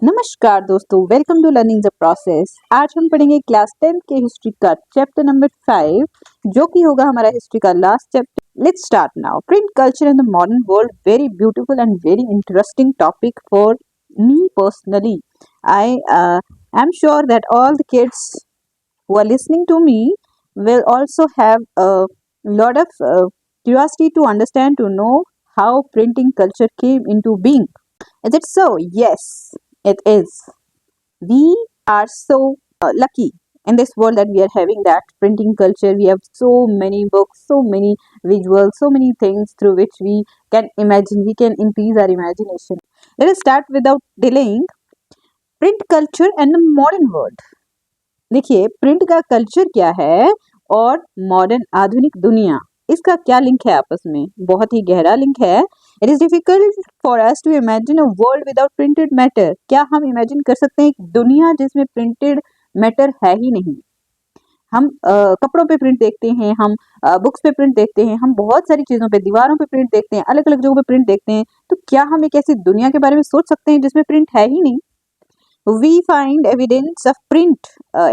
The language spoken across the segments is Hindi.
नमस्कार दोस्तों, welcome to learning the process. आज हम पढ़ेंगे क्लास 10 के हिस्ट्री का चैप्टर नंबर 5, जो कि होगा हमारा हिस्ट्री का last chapter. Let's start now. Print culture in the modern world, very beautiful and very interesting topic for me personally. I am sure that all the kids who are listening to me will also have a lot of curiosity to understand, to know how printing culture came into being. Is it so? Yes, it is. We are so lucky in this world that we are having that printing culture. We have so many books, so many visuals, so many things through which we can imagine, we can increase our imagination. Let us start without delaying. Print culture and the modern world. देखिए, प्रिंट का कल्चर क्या है और मॉडर्न आधुनिक दुनिया, इसका क्या लिंक है आपस में? बहुत ही गहरा लिंक है। It is difficult for us to imagine a world without printed matter. क्या हम इमेजिन कर सकते हैं एक दुनिया जिसमें प्रिंटेड मैटर है ही नहीं? हम कपड़ों पे प्रिंट देखते हैं, हम बुक्स पे प्रिंट देखते हैं, हम बहुत सारी चीजों पे, दीवारों पे प्रिंट देखते हैं, अलग अलग जगहों पे प्रिंट देखते हैं। तो क्या हम एक ऐसी दुनिया के बारे में सोच सकते हैं जिसमें प्रिंट है ही नहीं? We find evidence of print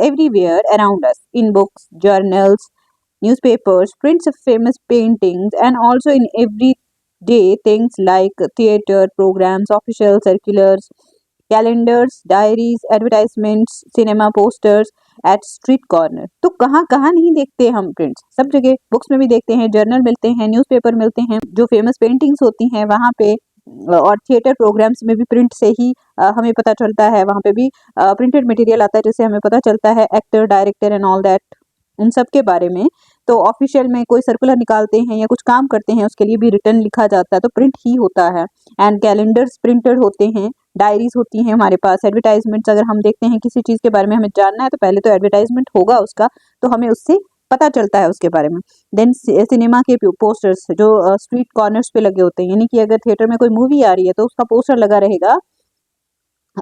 everywhere around us, in books, journals, newspapers, prints of famous paintings, and also in everyday things like theater programs, official circulars, calendars, diaries, advertisements, cinema posters at street corner. तो कहाँ कहाँ नहीं देखते हम प्रिंट्स? सब जगह। बुक्स में भी देखते हैं, जर्नल मिलते हैं, न्यूज़पेपर मिलते हैं, जो फेमस पेंटिंग्स होती हैं वहाँ पे, और थिएटर प्रोग्राम्स में भी प्रिंट से ही हमें पता चलता है। वहाँ पे भी प्रिंटेड मटेरियल आता है जिससे हमें पता चलता है actor, director and all that, उन सब के बारे में। तो ऑफिशियल में कोई सर्कुलर निकालते हैं या कुछ काम करते हैं, उसके लिए भी रिटर्न लिखा जाता है, तो प्रिंट ही होता है। एंड कैलेंडर्स प्रिंटेड होते हैं, डायरीज होती हैं हमारे पास, एडवर्टाइजमेंट्स, अगर हम देखते हैं किसी चीज़ के बारे में हमें जानना है तो पहले तो एडवर्टाइजमेंट होगा उसका, तो हमें उससे पता चलता है उसके बारे में। देन सिनेमा के पोस्टर्स जो स्ट्रीट कॉर्नर्स पे लगे होते हैं, यानी कि अगर थिएटर में कोई मूवी आ रही है तो उसका पोस्टर लगा रहेगा।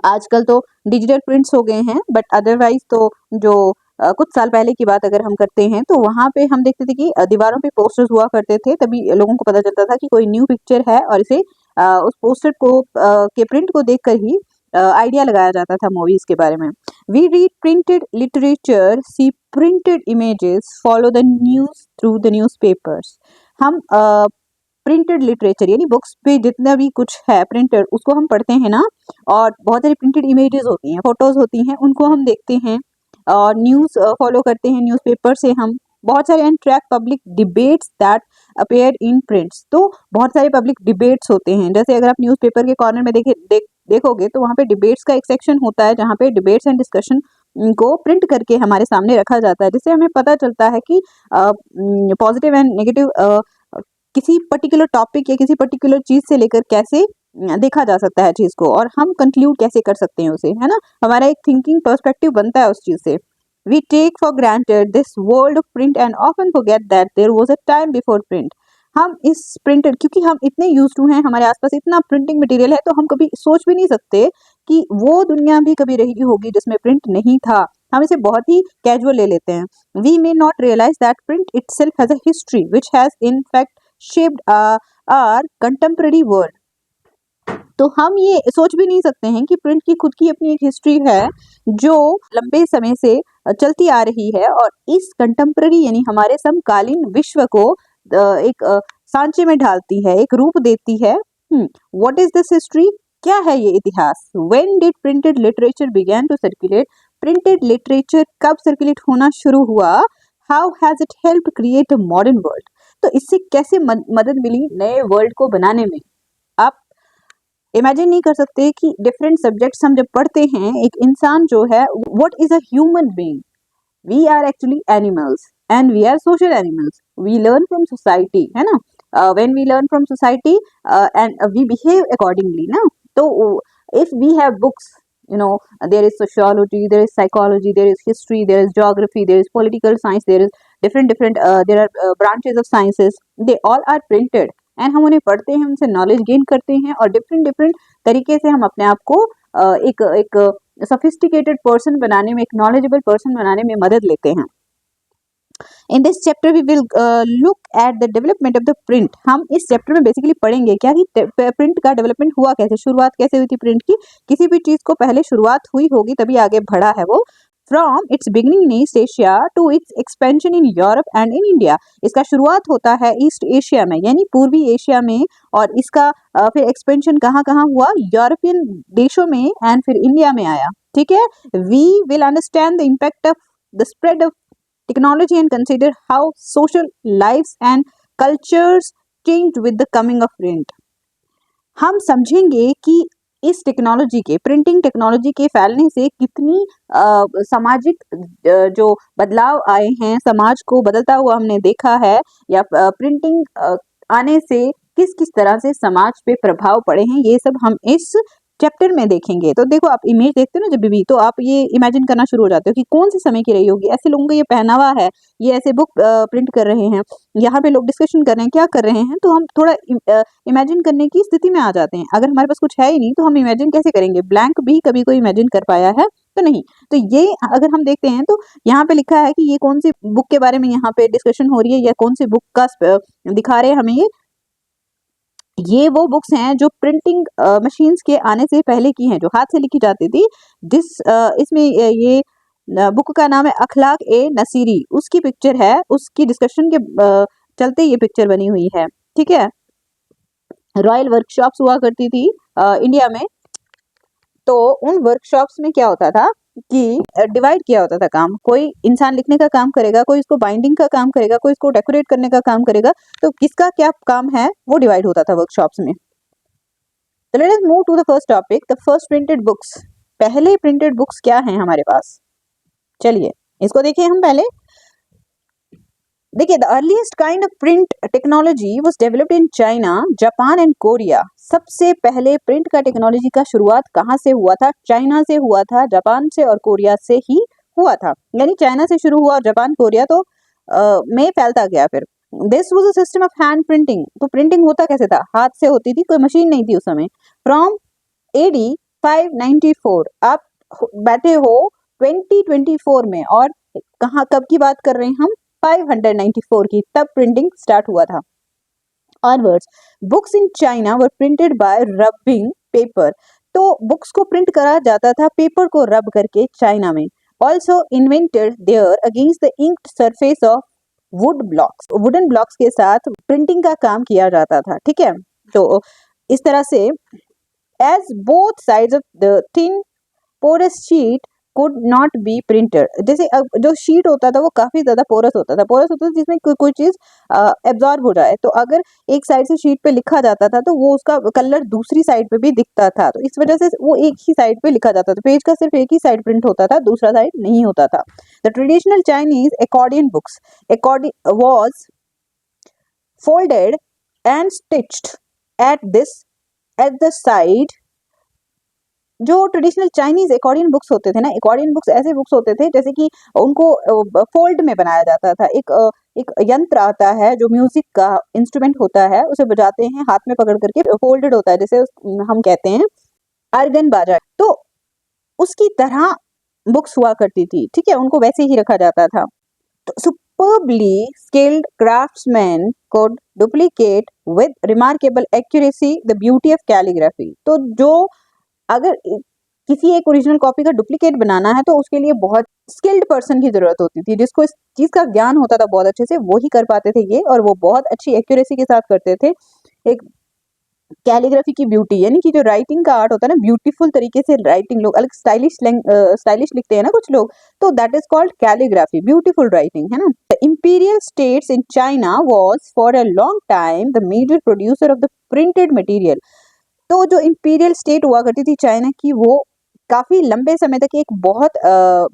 आजकल तो डिजिटल प्रिंट्स हो गए हैं, बट अदरवाइज तो जो कुछ साल पहले की बात अगर हम करते हैं तो वहाँ पे हम देखते थे कि दीवारों पे पोस्टर्स हुआ करते थे, तभी लोगों को पता चलता था कि कोई न्यू पिक्चर है, और इसे उस पोस्टर को के प्रिंट को देखकर ही आइडिया लगाया जाता था मूवीज के बारे में। We read printed literature, see printed images, follow the news through the newspapers. हम प्रिंटेड लिटरेचर यानी बुक्स पे जितना भी कुछ है प्रिंटेड, उसको हम पढ़ते हैं ना, और बहुत सारी प्रिंटेड इमेजेस होती हैं, फोटोज होती हैं, उनको हम देखते हैं, और न्यूज़ फॉलो करते हैं न्यूज़पेपर से हम। बहुत सारे and track public debates that appear in prints. तो बहुत सारे पब्लिक डिबेट्स होते हैं, जैसे अगर आप न्यूज़पेपर के कॉर्नर में देखोगे तो वहाँ पे डिबेट्स का एक सेक्शन होता है जहाँ पे डिबेट्स एंड डिस्कशन को प्रिंट करके हमारे सामने रखा जाता है, जिससे हमें पता चलता है कि पॉजिटिव एंड नेगेटिव किसी पर्टिकुलर टॉपिक या किसी पर्टिकुलर चीज से लेकर कैसे देखा जा सकता है चीज को, और हम कंक्लूड कैसे कर सकते हैं उसे, है ना। हमारा एक थिंकिंग पर्सपेक्टिव बनता है उस चीज से। We take for granted this world of print and often forget that there was a time before print. हम इस प्रिंटेड, क्योंकि हम इतने यूज टू हैं, हमारे आसपास इतना प्रिंटिंग मटेरियल है, तो हम कभी सोच भी नहीं सकते कि वो दुनिया भी कभी रही होगी जिसमें प्रिंट नहीं था। हम इसे बहुत ही कैजुअल ले लेते हैं। We may not realise that print itself has a history which has in fact shaped our contemporary world। तो हम ये सोच भी नहीं सकते हैं कि प्रिंट की खुद की अपनी एक हिस्ट्री है जो लंबे समय से चलती आ रही है, और इस कंटेम्पररी यानी हमारे समकालीन विश्व को एक सांचे में ढालती है, एक रूप देती है। What is this history? क्या है ये इतिहास? When did printed literature begin to circulate? Printed literature कब सर्कुलेट होना शुरू हुआ? How has it helped create a modern world? तो इससे कैसे मदद मिली नए वर्ल्ड को बनाने में? आप इमेजिन नहीं कर सकते कि डिफरेंट सब्जेक्ट्स हम जब पढ़ते हैं, एक इंसान जो है, what is a human being? We are actually animals and we are social animals. We learn from society, है ना। When we learn from society and we behave accordingly ना। तो if we have books, you know, there is sociology, there is psychology, there is history, there is geography, there is political science, there is different there are branches of sciences, they all are printed, and हम उन्हें पढ़ते हैं, उनसे नॉलेज गेन करते हैं, और डिफरेंट तरीके से हम अपने आप को एक सफिस्टिकेटेड पर्सन बनाने में, एक नॉलेजेबल पर्सन बनाने में मदद लेते हैं। In this chapter we will look at the development of the print. हम इस चैप्टर में बेसिकली पढ़ेंगे क्या कि प्रिंट का डेवलपमेंट हुआ कैसे, शुरुआत कैसे हुई थी प्रिंट की। किसी भी चीज को पहले शुरुआत हुई होगी तभी आगे बढ़ा है वो। From its beginning in East Asia to its expansion in Europe and in India. इसका शुरुआत होता है ईस्ट एशिया में यानी पूर्वी एशिया में, और इसका फिर एक्सपेंशन कहाँ कहाँ हुआ, यूरोपियन देशों में एंड फिर इंडिया में आया। ठीक है, we will understand the impact of the spread of technology and consider how social lives and cultures changed with the coming of print। हम समझेंगे कि इस टेक्नोलॉजी के, प्रिंटिंग टेक्नोलॉजी के फैलने से कितनी सामाजिक जो बदलाव आए हैं, समाज को बदलता हुआ हमने देखा है, या प्रिंटिंग आने से किस किस तरह से समाज पे प्रभाव पड़े हैं, ये सब हम इस चैप्टर में देखेंगे। तो देखो, आप इमेज देखते हो ना जब भी, तो आप ये इमेजिन करना शुरू हो जाते हो कि कौन से समय की रही होगी, ऐसे लोगों का ये पहनावा है, ये ऐसे बुक प्रिंट कर रहे हैं, यहाँ पे लोग डिस्कशन कर रहे हैं, क्या कर रहे हैं, तो हम थोड़ा इमेजिन करने की स्थिति में आ जाते हैं। अगर हमारे पास कुछ है ही नहीं तो हम इमेजिन कैसे करेंगे, ब्लैंक भी कभी कोई इमेजिन कर पाया है तो नहीं। तो ये अगर हम देखते हैं तो यहाँ पे लिखा है कि ये कौन सी बुक के बारे में यहाँ पे डिस्कशन हो रही है, या कौन सी बुक का दिखा रहे हैं हमें। ये वो बुक्स हैं जो प्रिंटिंग मशीन्स के आने से पहले की हैं, जो हाथ से लिखी जाती थी। इसमें ये बुक का नाम है अखलाक ए नसीरी, उसकी पिक्चर है, उसकी डिस्कशन के चलते ये पिक्चर बनी हुई है। ठीक है, रॉयल वर्कशॉप्स हुआ करती थी इंडिया में। तो उन वर्कशॉप्स में क्या होता था कि डिवाइड किया होता था काम, कोई इंसान लिखने का काम करेगा, कोई इसको बाइंडिंग का काम करेगा, कोई इसको डेकोरेट करने का काम करेगा, तो किसका क्या काम है वो डिवाइड होता था वर्कशॉप्स में। तो let us move to the first topic, the first printed books. पहले प्रिंटेड बुक्स क्या हैं हमारे पास, चलिए इसको देखिए हम पहले। देखिए, the earliest kind of print technology was developed in China, Japan and Korea. सबसे पहले प्रिंट का टेक्नोलॉजी का शुरुआत कहाँ से हुआ था, चाइना से हुआ था, जापान से और कोरिया से ही हुआ था। यानी चाइना से शुरू हुआ और जापान कोरिया तो में फैलता गया। फिर this was a system of hand printing. तो प्रिंटिंग होता कैसे था, हाथ से होती थी, कोई मशीन नहीं थी उस समय। फ्रॉम एडी 594, आप बैठे हो 2024 में, और कहाँ कब की बात कर रहे हैं हम, 594 की, तब प्रिंटिंग स्टार्ट हुआ था। Onwards, books in China were printed by rubbing paper। तो बुक्स को प्रिंट करा जाता था पेपर को रब करके चाइना में। Also invented there against the inked surface of wood blocks। Wooden blocks के साथ प्रिंटिंग का काम किया जाता था। ठीक है, तो इस तरह से as both sides of the thin porous sheet could not be printed। जैसे अब जो शीट होता था वो काफी ज्यादा पोरस होता था, जिसमें कोई चीज एब्जॉर्ब हो जाए। तो अगर एक साइड से शीट पे लिखा जाता था तो वो उसका कलर दूसरी साइड पे भी दिखता था, तो इस वजह से वो एक ही साइड पे लिखा जाता था। पेज का सिर्फ एक ही साइड प्रिंट होता था, दूसरा साइड नहीं होता था। The traditional Chinese accordion books was folded and stitched at the side। जो ट्रेडिशनल चाइनीज एकॉर्डियन बुक्स होते थे ना, एकॉर्डियन बुक्स ऐसे बुक्स होते थे जैसे कि उनको फोल्ड में बनाया जाता था। एक यंत्र आता है जो म्यूजिक का इंस्ट्रूमेंट होता है, उसे बजाते हैं हाथ में पकड़ करके, फोल्डेड होता है, जैसे हम कहते हैं आर्गन बाजा। तो उसकी तरह बुक्स हुआ करती थी। ठीक है, उनको वैसे ही रखा जाता था। तो superbly skilled craftsmen could duplicate with remarkable accuracy the beauty of calligraphy। तो जो अगर किसी एक ओरिजिनल कॉपी का डुप्लीकेट बनाना है तो उसके लिए बहुत स्किल्ड पर्सन की जरूरत होती थी, जिसको इस चीज का ज्ञान होता था बहुत अच्छे से, वो ही कर पाते थे ये, और वो बहुत अच्छी एक्यूरेसी के साथ करते थे। एक कैलीग्राफी की ब्यूटी, यानी कि जो राइटिंग का आर्ट होता है ना, ब्यूटीफुल तरीके से राइटिंग, लोग अलग स्टाइलिश लिखते हैं ना कुछ लोग, तो that is called calligraphy, beautiful writing, है ना। The imperial states in China was for a long time the major producer of the printed material. तो जो इंपीरियल स्टेट हुआ करती थी चाइना की, वो काफी लंबे समय तक एक बहुत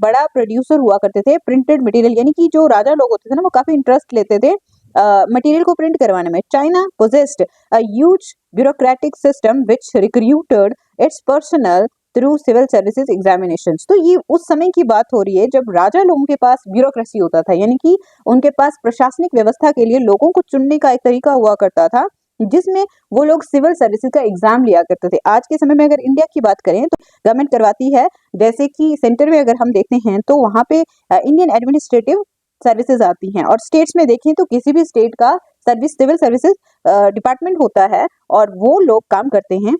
बड़ा प्रोड्यूसर हुआ करते थे प्रिंटेड मटेरियल। यानी कि जो राजा लोग होते थे ना, वो काफी इंटरेस्ट लेते थे मटेरियल को प्रिंट करवाने में। China possessed a huge bureaucratic system which recruited its personnel through civil services examinations। तो ये उस समय की बात हो रही है जब राजा लोगों के पास ब्यूरोक्रेसी होता था, यानी कि उनके पास प्रशासनिक व्यवस्था के लिए लोगों को चुनने का एक तरीका हुआ करता था, जिसमें वो लोग सिविल सर्विसेज का एग्जाम लिया करते थे। आज के समय में अगर इंडिया की बात करें तो गवर्नमेंट करवाती है, जैसे कि सेंटर में अगर हम देखते हैं तो वहाँ पे इंडियन एडमिनिस्ट्रेटिव सर्विसेज आती हैं। और स्टेट्स में देखें तो किसी भी स्टेट का सिविल सर्विसेज डिपार्टमेंट होता है और वो लोग काम करते हैं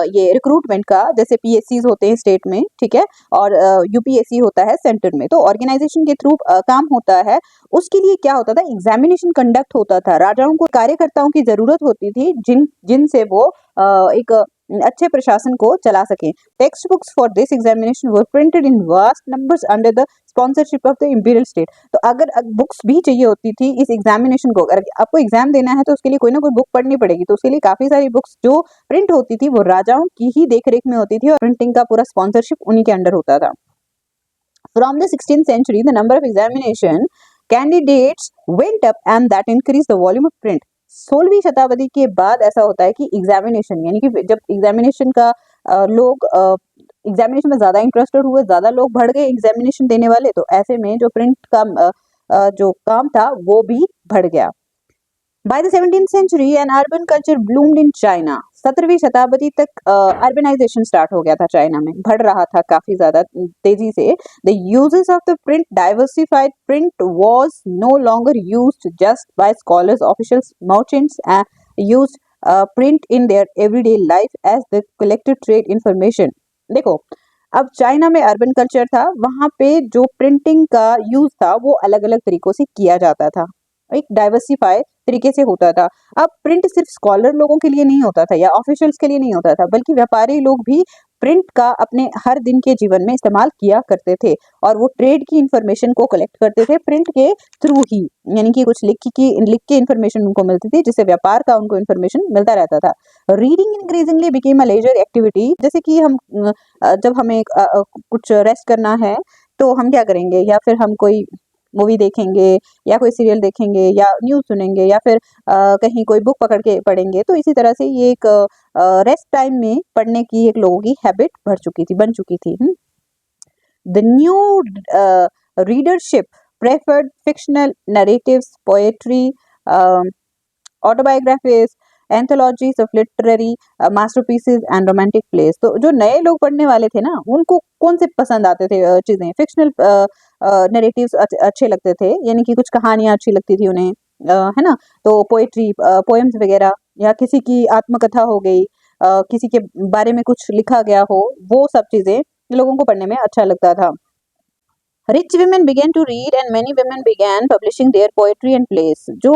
ये रिक्रूटमेंट का, जैसे पीएससीज होते हैं स्टेट में, ठीक है, और यूपीएससी होता है सेंटर में। तो ऑर्गेनाइजेशन के थ्रू काम होता है। उसके लिए क्या होता था, एग्जामिनेशन कंडक्ट होता था। राजाओं को कार्यकर्ताओं की जरूरत होती थी जिनसे वो एक अच्छे प्रशासन को चला सके। Text books for this examination were printed in vast numbers under the sponsorship of the imperial state. तो अगर बुक्स भी चाहिए होती थी इस एग्जामिनेशन को, अगर आपको एग्जाम देना है तो उसके लिए कोई ना कोई बुक पढ़नी पड़ेगी। तो उसके लिए काफी सारी बुक्स जो प्रिंट होती थी वो राजाओं की ही देखरेख में होती थी और प्रिंटिंग का पूरा स्पॉन्सरशिप उन्हीं के अंडर होता था। From the 16th century, the number of examination candidates went up and that increased the volume of print. 16वीं शताब्दी के बाद ऐसा होता है कि एग्जामिनेशन, यानी कि जब एग्जामिनेशन का लोग एग्जामिनेशन में ज्यादा इंटरेस्टेड हुए, ज्यादा लोग बढ़ गए एग्जामिनेशन देने वाले, तो ऐसे में जो प्रिंट का जो काम था वो भी बढ़ गया। By the 17th century, an urban culture bloomed in China. 17वीं शताब्दी तक अर्बनाइजेशन स्टार्ट हो गया था चाइना में, बढ़ रहा था काफी ज्यादा तेजी से। The uses of the print diversified. Print was no longer used just by scholars, officials, merchants, and used print in their everyday life as the collected trade information. देखो, अब चाइना में अर्बन कल्चर था, वहां पे जो प्रिंटिंग का यूज था वो अलग अलग तरीकों से किया जाता था, एक डाइवर्सिफाई तरीके से होता था। अब प्रिंट सिर्फ स्कॉलर लोगों के लिए नहीं होता था या ऑफिशियल्स के लिए नहीं होता था, बल्कि व्यापारी लोग भी प्रिंट का अपने हर दिन के जीवन में इस्तेमाल किया करते थे और वो ट्रेड की इंफॉर्मेशन को कलेक्ट करते थे प्रिंट के थ्रू ही, यानी कि कुछ लिख के इंफॉर्मेशन उनको मिलती थी जिससे व्यापार का उनको इंफॉर्मेशन मिलता रहता था। Reading increasingly became a leisure activity. जैसे कि हम जब हमें कुछ रेस्ट करना है तो हम क्या करेंगे, या फिर हम कोई मूवी देखेंगे या कोई सीरियल देखेंगे या न्यूज़ सुनेंगे या फिर कहीं कोई बुक पकड़ के पढ़ेंगे। तो इसी तरह से ये एक रेस्ट टाइम में पढ़ने की एक लोगों की हैबिट बन चुकी थी। The new readership preferred fictional narratives, poetry, autobiographies, anthologies of literary masterpieces and romantic plays. तो जो नए लोग पढ़ने वाले थे ना, उनको कौन से पसंद आते थे चीजें, फिक्शनल नरेटिव्स अच्छे लगते थे, यानी कि कुछ कहानियां अच्छी लगती थी उन्हें, है ना। तो पोएट्री, पोएम्स वगैरह, या किसी की आत्मकथा हो गई, किसी के बारे में कुछ लिखा गया हो, वो सब चीजें लोगों को पढ़ने में अच्छा लगता था। Rich women began to read and many women began publishing their poetry and plays. जो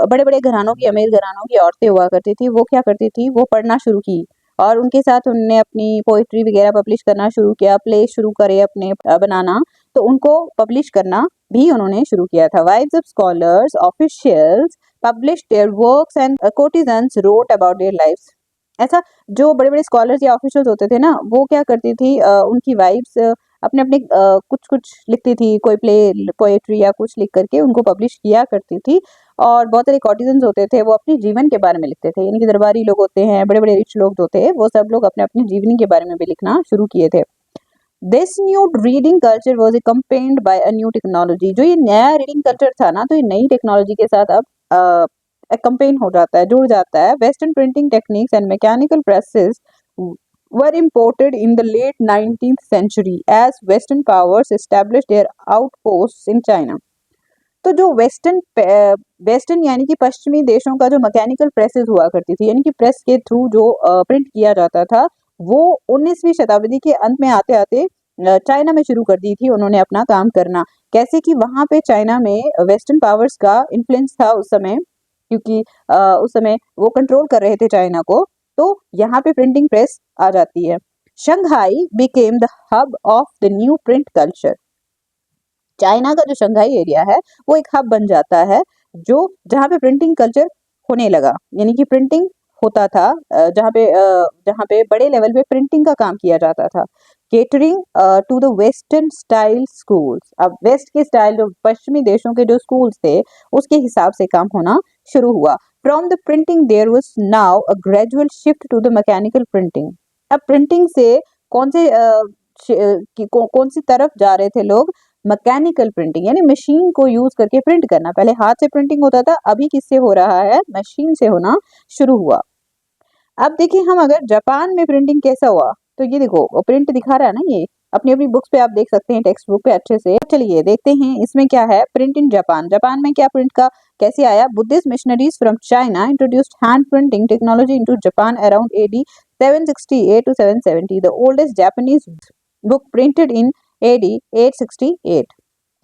बड़े बड़े घरानों की, अमीर घरानों की औरतें हुआ करती थी, वो क्या करती थी, वो पढ़ना शुरू की और उनके साथ उनने अपनी पोइट्री वगैरह पब्लिश करना शुरू किया, प्ले शुरू करे अपने बनाना, तो उनको पब्लिश करना भी उन्होंने शुरू किया था। Wives of scholars, officials published their works and courtesans wrote about their lives. ऐसा जो बड़े बड़े स्कॉलर्स या ऑफिशियल्स होते थे ना, वो क्या करती थी, उनकी वाइफ्स अपने अपने कुछ कुछ लिखती थी, कोई प्ले, पोएट्री या कुछ लिख करके उनको पब्लिश किया करती थी। और बहुत सारे कॉर्टिजन्स होते थे, वो अपने जीवन के बारे में लिखते थे, यानी कि दरबारी लोग होते हैं, बड़े बड़े रिच लोग जो थे, वो सब लोग अपने अपने जीवनी के बारे में भी लिखना शुरू किए थे। This new reading culture was accompanied by a new technology. जो ये नया रीडिंग कल्चर था ना, तो ये नई टेक्नोलॉजी के साथ अब accompany हो जाता है, जुड़ जाता है। Western printing techniques and mechanical presses were imported in the late 19th century as Western powers established their outposts in China. तो जो वेस्टर्न यानी कि पश्चिमी देशों का जो मैकेनिकल प्रेसेस हुआ करती थी, यानी कि प्रेस के थ्रू जो प्रिंट किया जाता था, वो 19वीं शताब्दी के अंत में आते आते चाइना में शुरू कर दी थी उन्होंने अपना काम करना। कैसे कि वहां पे चाइना में वेस्टर्न पावर्स का इन्फ्लुएंस था उस समय, क्योंकि उस समय वो कंट्रोल कर रहे थे चाइना को, तो यहाँ पे प्रिंटिंग प्रेस आ जाती है। Shanghai became the hub of the new print culture. China का जो शंघाई एरिया है वो एक हब बन जाता है, जो जहाँ पे प्रिंटिंग कल्चर होने लगा, यानी कि प्रिंटिंग होता था, जहाँ पे बड़े लेवल पे प्रिंटिंग का काम किया जाता था। Catering to the western style schools. अब वेस्ट के स्टाइल, जो पश्चिमी देशों के जो स्कूल्स थे, उसके हिसाब से काम होना शुरू हुआ। From the printing there was now a gradual shift to the mechanical printing. अब प्रिंटिंग से कौन सी तरफ जा रहे थे लोग, मैकेनिकल प्रिंटिंग, यानी मशीन को यूज करके प्रिंट करना। पहले हाथ से प्रिंटिंग होता था, अभी किससे हो रहा है, मशीन से होना शुरू हुआ। अब देखिए हम अगर जापान में प्रिंटिंग कैसा हुआ, तो ये देखो प्रिंट दिखा रहा है ना ये, अपनी अपनी बुक्स पे आप देख सकते हैं, टेक्स्ट बुक पे अच्छे से। चलिए देखते हैं इसमें क्या है। प्रिंट इन जापान, जापान में क्या प्रिंट का कैसे आया। Buddhist missionaries from China introduced hand printing technology into Japan around AD 768 to 770। The oldest Japanese book printed in AD 868।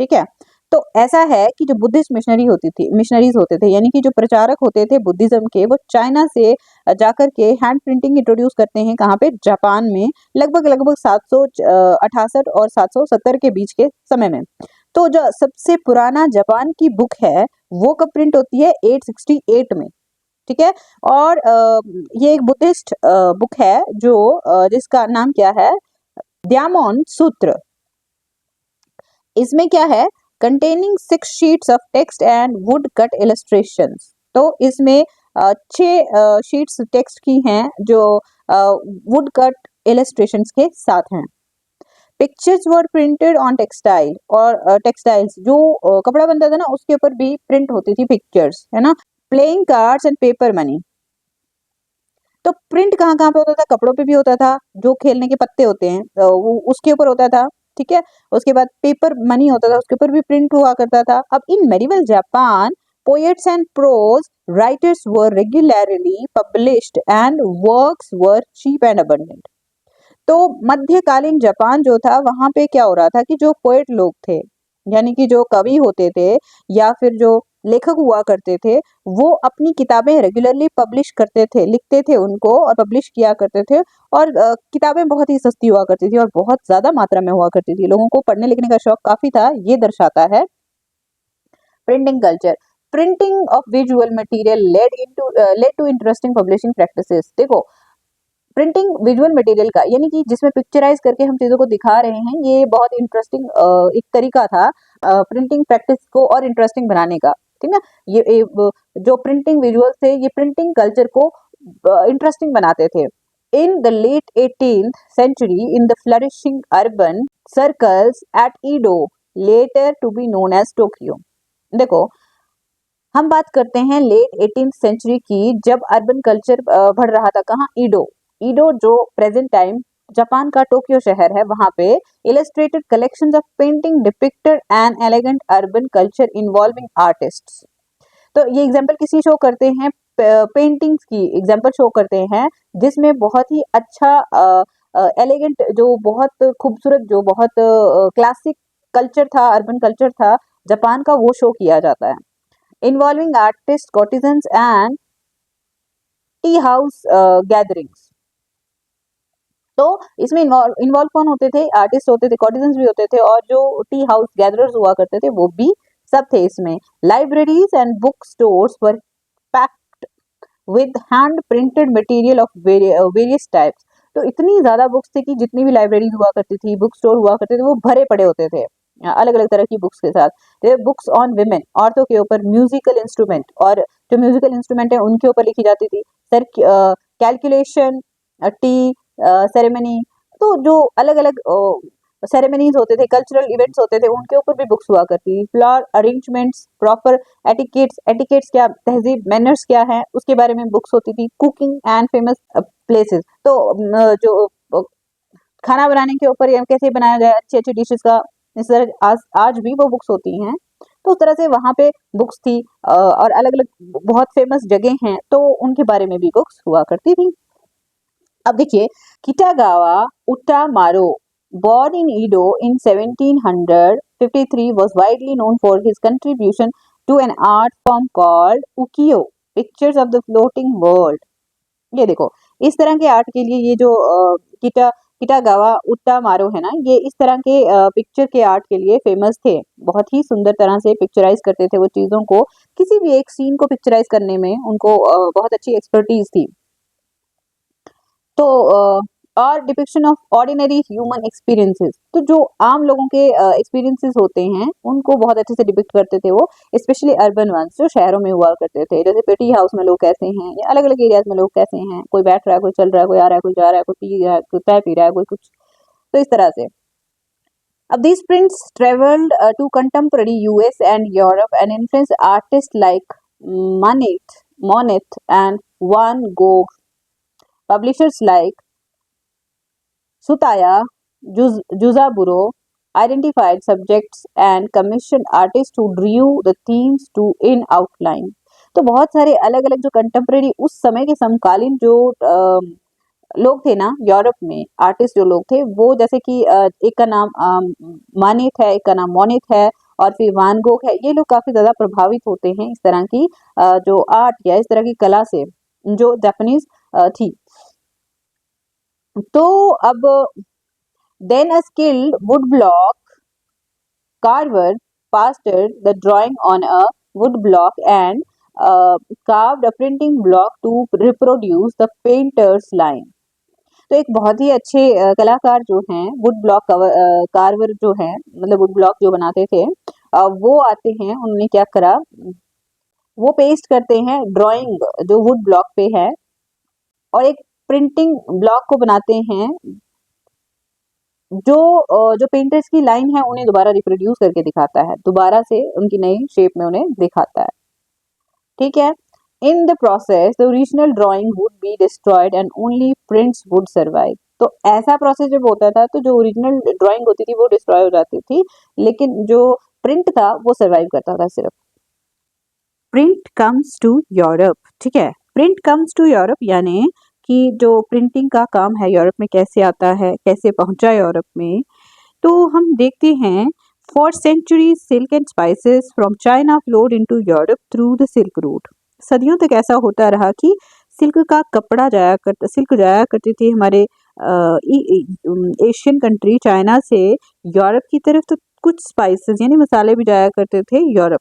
ठीक है, तो ऐसा है कि जो बुद्धिस्ट मिशनरीज होते थे, यानी कि जो प्रचारक होते थे बुद्धिज्म के, वो चाइना से जाकर के हैंड प्रिंटिंग इंट्रोड्यूस करते हैं। कहाँ पे, जापान में, लगभग लगभग 768 और 770 के बीच के समय में। तो जो सबसे पुराना जापान की बुक है वो कब प्रिंट होती है, 868 में। ठीक है, और ये एक बुद्धिस्ट बुक है जो जिसका नाम क्या है, द्यामोन सूत्र। इसमें क्या है, containing 6 sheets of text and would cut illustrations. तो इसमें 6 शीट्स टेक्स्ट की हैं जो वुड कट इलस्ट्रेशंस के साथ हैं। Pictures were printed on textile, और टेक्सटाइल्स जो कपड़ा बनता था ना उसके ऊपर भी प्रिंट होती थी पिक्चर्स, है ना। Playing cards and paper money. तो प्रिंट कहाँ कहाँ पे होता था, कपड़ों पे भी होता था, जो खेलने के पत्ते होते हैं वो उसके ऊपर होता था। ठीक है, उसके बाद पेपर मनी होता था, उसके ऊपर भी प्रिंट हुआ करता था। अब in medieval Japan poets and prose writers were regularly published and works were cheap and abundant. तो मध्यकालीन जापान जो था वहां पे क्या हो रहा था कि जो पोएट लोग थे, यानी कि जो कवि होते थे या फिर जो लेखक हुआ करते थे, वो अपनी किताबें रेगुलरली पब्लिश करते थे, लिखते थे उनको और पब्लिश किया करते थे। और किताबें बहुत ही सस्ती हुआ करती थी और बहुत ज्यादा मात्रा में हुआ करती थी। लोगों को पढ़ने लिखने का शौक काफी था, ये दर्शाता है। Printing culture, printing of visual material led to interesting publishing practices. देखो, प्रिंटिंग विजुअल मटेरियल का, यानी कि जिसमें पिक्चराइज करके हम चीजों को दिखा रहे हैं, ये बहुत इंटरेस्टिंग एक तरीका था प्रिंटिंग प्रैक्टिस को और इंटरेस्टिंग बनाने का। ठीक है, जो प्रिंटिंग विजुअल थे ये प्रिंटिंग कल्चर को इंटरेस्टिंग बनाते थे। In the late 18th century, in the flourishing urban circles at Edo, later to be known as Tokyo। देखो, हम बात करते हैं लेट 18th सेंचुरी की, जब अर्बन कल्चर बढ़ रहा था। कहाँ, ईडो। ईडो जो प्रेजेंट टाइम जापान का टोक्यो शहर है, वहां पे illustrated collections of painting depicted an elegant urban culture involving artists. तो ये एग्जांपल किसी शो करते हैं, पेंटिंग्स की एग्जांपल शो करते हैं, जिसमें बहुत ही अच्छा एलिगेंट, जो बहुत खूबसूरत, जो बहुत क्लासिक कल्चर था, अर्बन कल्चर था जापान का, वो शो किया जाता है। Involving artist, courtesans and tea house gatherings. तो इसमें इन्वॉल्व कौन होते थे, आर्टिस्ट होते थे, कॉटिजन्स भी होते थे, और जो टी हाउस गैदरर्स हुआ करते थे वो भी सब थे इसमें। Libraries and book stores were packed with hand printed material of various types. तो इतनी ज्यादा बुक्स थी कि जितनी भी लाइब्रेरीज हुआ करती थी, बुक स्टोर हुआ करते थे, वो भरे पड़े होते थे अलग अलग तरह की बुक्स के साथ। बुक्स ऑन विमेन, औरतों के ऊपर, म्यूजिकल इंस्ट्रूमेंट, और जो म्यूजिकल इंस्ट्रूमेंट है उनके ऊपर लिखी जाती थी। सर, कैलकुलेशन, टी सेरेमनी, तो जो अलग अलग सेरेमनीज होते थे, कल्चरल इवेंट्स होते थे, उनके ऊपर भी बुक्स हुआ करती थी। Floor arrangements, proper etiquettes, etiquettes क्या, तहजीब, मैनर्स क्या है, उसके बारे में बुक्स होती थी। कुकिंग एंड फेमस प्लेसेस, तो जो खाना बनाने के ऊपर, या कैसे बनाया जाए अच्छी अच्छी डिशेस का, इस तरह आज भी वो बुक्स होती हैं। तो उस तरह से वहां पे बुक्स थी, और अलग अलग बहुत फेमस जगह हैं तो उनके बारे में भी बुक्स हुआ करती थी। अब देखिए, किटागावा उटामारो, born in Edo in 1753, was widely known for his contribution to an art form called ukiyo, pictures of the floating world। ये देखो, इस तरह के आर्ट के लिए ये जो किटागावा उटामारो है ना, ये इस तरह के पिक्चर के आर्ट के लिए फेमस थे। बहुत ही सुंदर तरह से पिक्चराइज करते थे वो चीजों को, किसी भी एक सीन को पिक्चराइज करने में उनको बहुत अच्छी एक्सपर्टीज थी। तो और depiction of ordinary human experiences, तो जो आम लोगों के एक्सपीरियंसेस होते हैं उनको बहुत अच्छे से डिपिक्ट करते थे वो, स्पेशली अर्बन वंस जो शहरों में हुआ करते थे। जैसे पेटी हाउस में लोग कैसे हैं, या अलग अलग एरियाज में लोग कैसे हैं, कोई बैठ रहा है, कोई चल रहा है, कोई आ रहा है, कोई जा रहा है, कोई पी रहा है, कोई चाय पी रहा है, कोई कुछ, तो इस तरह से। अब these prints traveled to contemporary US and Europe and influenced artists like Monet and Van Gogh, publishers like Sutaya Juzaburo identified subjects and commissioned artists who drew the themes to in outline। तो बहुत सारे अलग अलग जो कंटेम्प्रेरी उस समय के समकालीन जो लोग थे ना यूरोप में, आर्टिस्ट जो लोग थे वो, जैसे कि एक का नाम मानित है, एक का नाम मोनित है, और फिर वान गोग है, ये लोग काफी ज्यादा प्रभावित होते हैं इस तरह की जो आर्ट या इस तरह की कला से जो जापानीज थी। तो अब then a skilled wood block carver pasted the drawing on a wood block and carved a printing block to reproduce the painter's line। तो एक बहुत ही अच्छे कलाकार जो हैं वुड ब्लॉक कार्वर जो है, मतलब वुड ब्लॉक जो बनाते थे, वो आते हैं, उन्होंने क्या करा, वो पेस्ट करते हैं ड्राइंग जो वुड ब्लॉक पे है और एक प्रिंटिंग ब्लॉक को बनाते हैं जो जो पेंटर्स की लाइन है उन्हें दोबारा रिप्रोड्यूस करके दिखाता है, दोबारा से उनकी नई शेप में उन्हें दिखाता है। ठीक है। इन the process the original drawing would be destroyed and only prints would survive. तो ऐसा प्रोसेस जब होता था तो जो ओरिजिनल ड्राइंग होती थी वो डिस्ट्रॉय हो जाती थी, लेकिन जो प्रिंट था वो सर्वाइव करता था सिर्फ। Print comes to Europe. ठीक है, प्रिंट कम्स टू यूरोप यानी कि जो प्रिंटिंग का काम है यूरोप में कैसे आता है, कैसे पहुंचा यूरोप में, तो हम देखते हैं for century silk and spices from China flowed into Europe through the silk route. सदियों तक ऐसा होता रहा कि सिल्क जाया करती थी हमारे एशियन कंट्री चाइना से यूरोप की तरफ, तो कुछ स्पाइसेस यानी मसाले भी जाया करते थे यूरोप।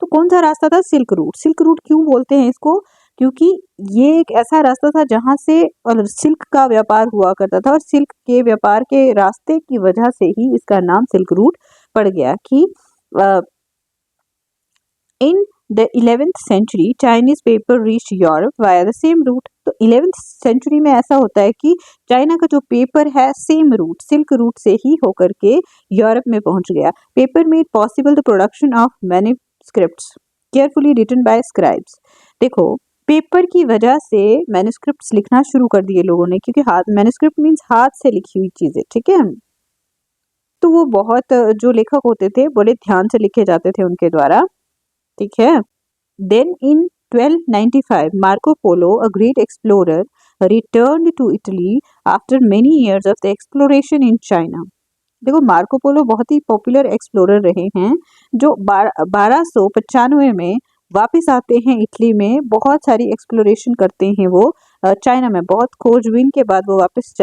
तो कौन सा रास्ता था? Silk route. सिल्क रूट क्यों बोलते हैं इसको? क्योंकि ये एक ऐसा रास्ता था जहां से और सिल्क का व्यापार हुआ करता था, और सिल्क के व्यापार के रास्ते की वजह से ही इसका नाम सिल्क रूट पड़ गया। कि in the 11th century Chinese paper reach Europe via the same route. तो 11th सेंचुरी में ऐसा होता है कि चाइना का जो पेपर है सेम रूट, सिल्क रूट से ही होकर के यूरोप में पहुंच गया। Paper made possible the production of manuscripts carefully written by scribes. देखो, पेपर की वजह से मैन्युस्क्रिप्ट्स लिखना शुरू कर दिए लोगों ने, क्योंकि मैन्युस्क्रिप्ट मीन्स हाथ से लिखी हुई चीजें। ठीक है, तो वो बहुत जो लेखक होते थे बड़े ध्यान से लिखे जाते थे उनके द्वारा। ठीक है। Then in 1295 Marco Polo, a great explorer, returned to Italy after many years of the exploration in China. देखो, मार्को पोलो बहुत ही पॉपुलर एक्सप्लोरर रहे हैं जो 1295 में वापस आते हैं इटली में, बहुत सारी एक्सप्लोरेशन करते हैं वो चाइना में, बहुत खोजबीन के बाद वो वापस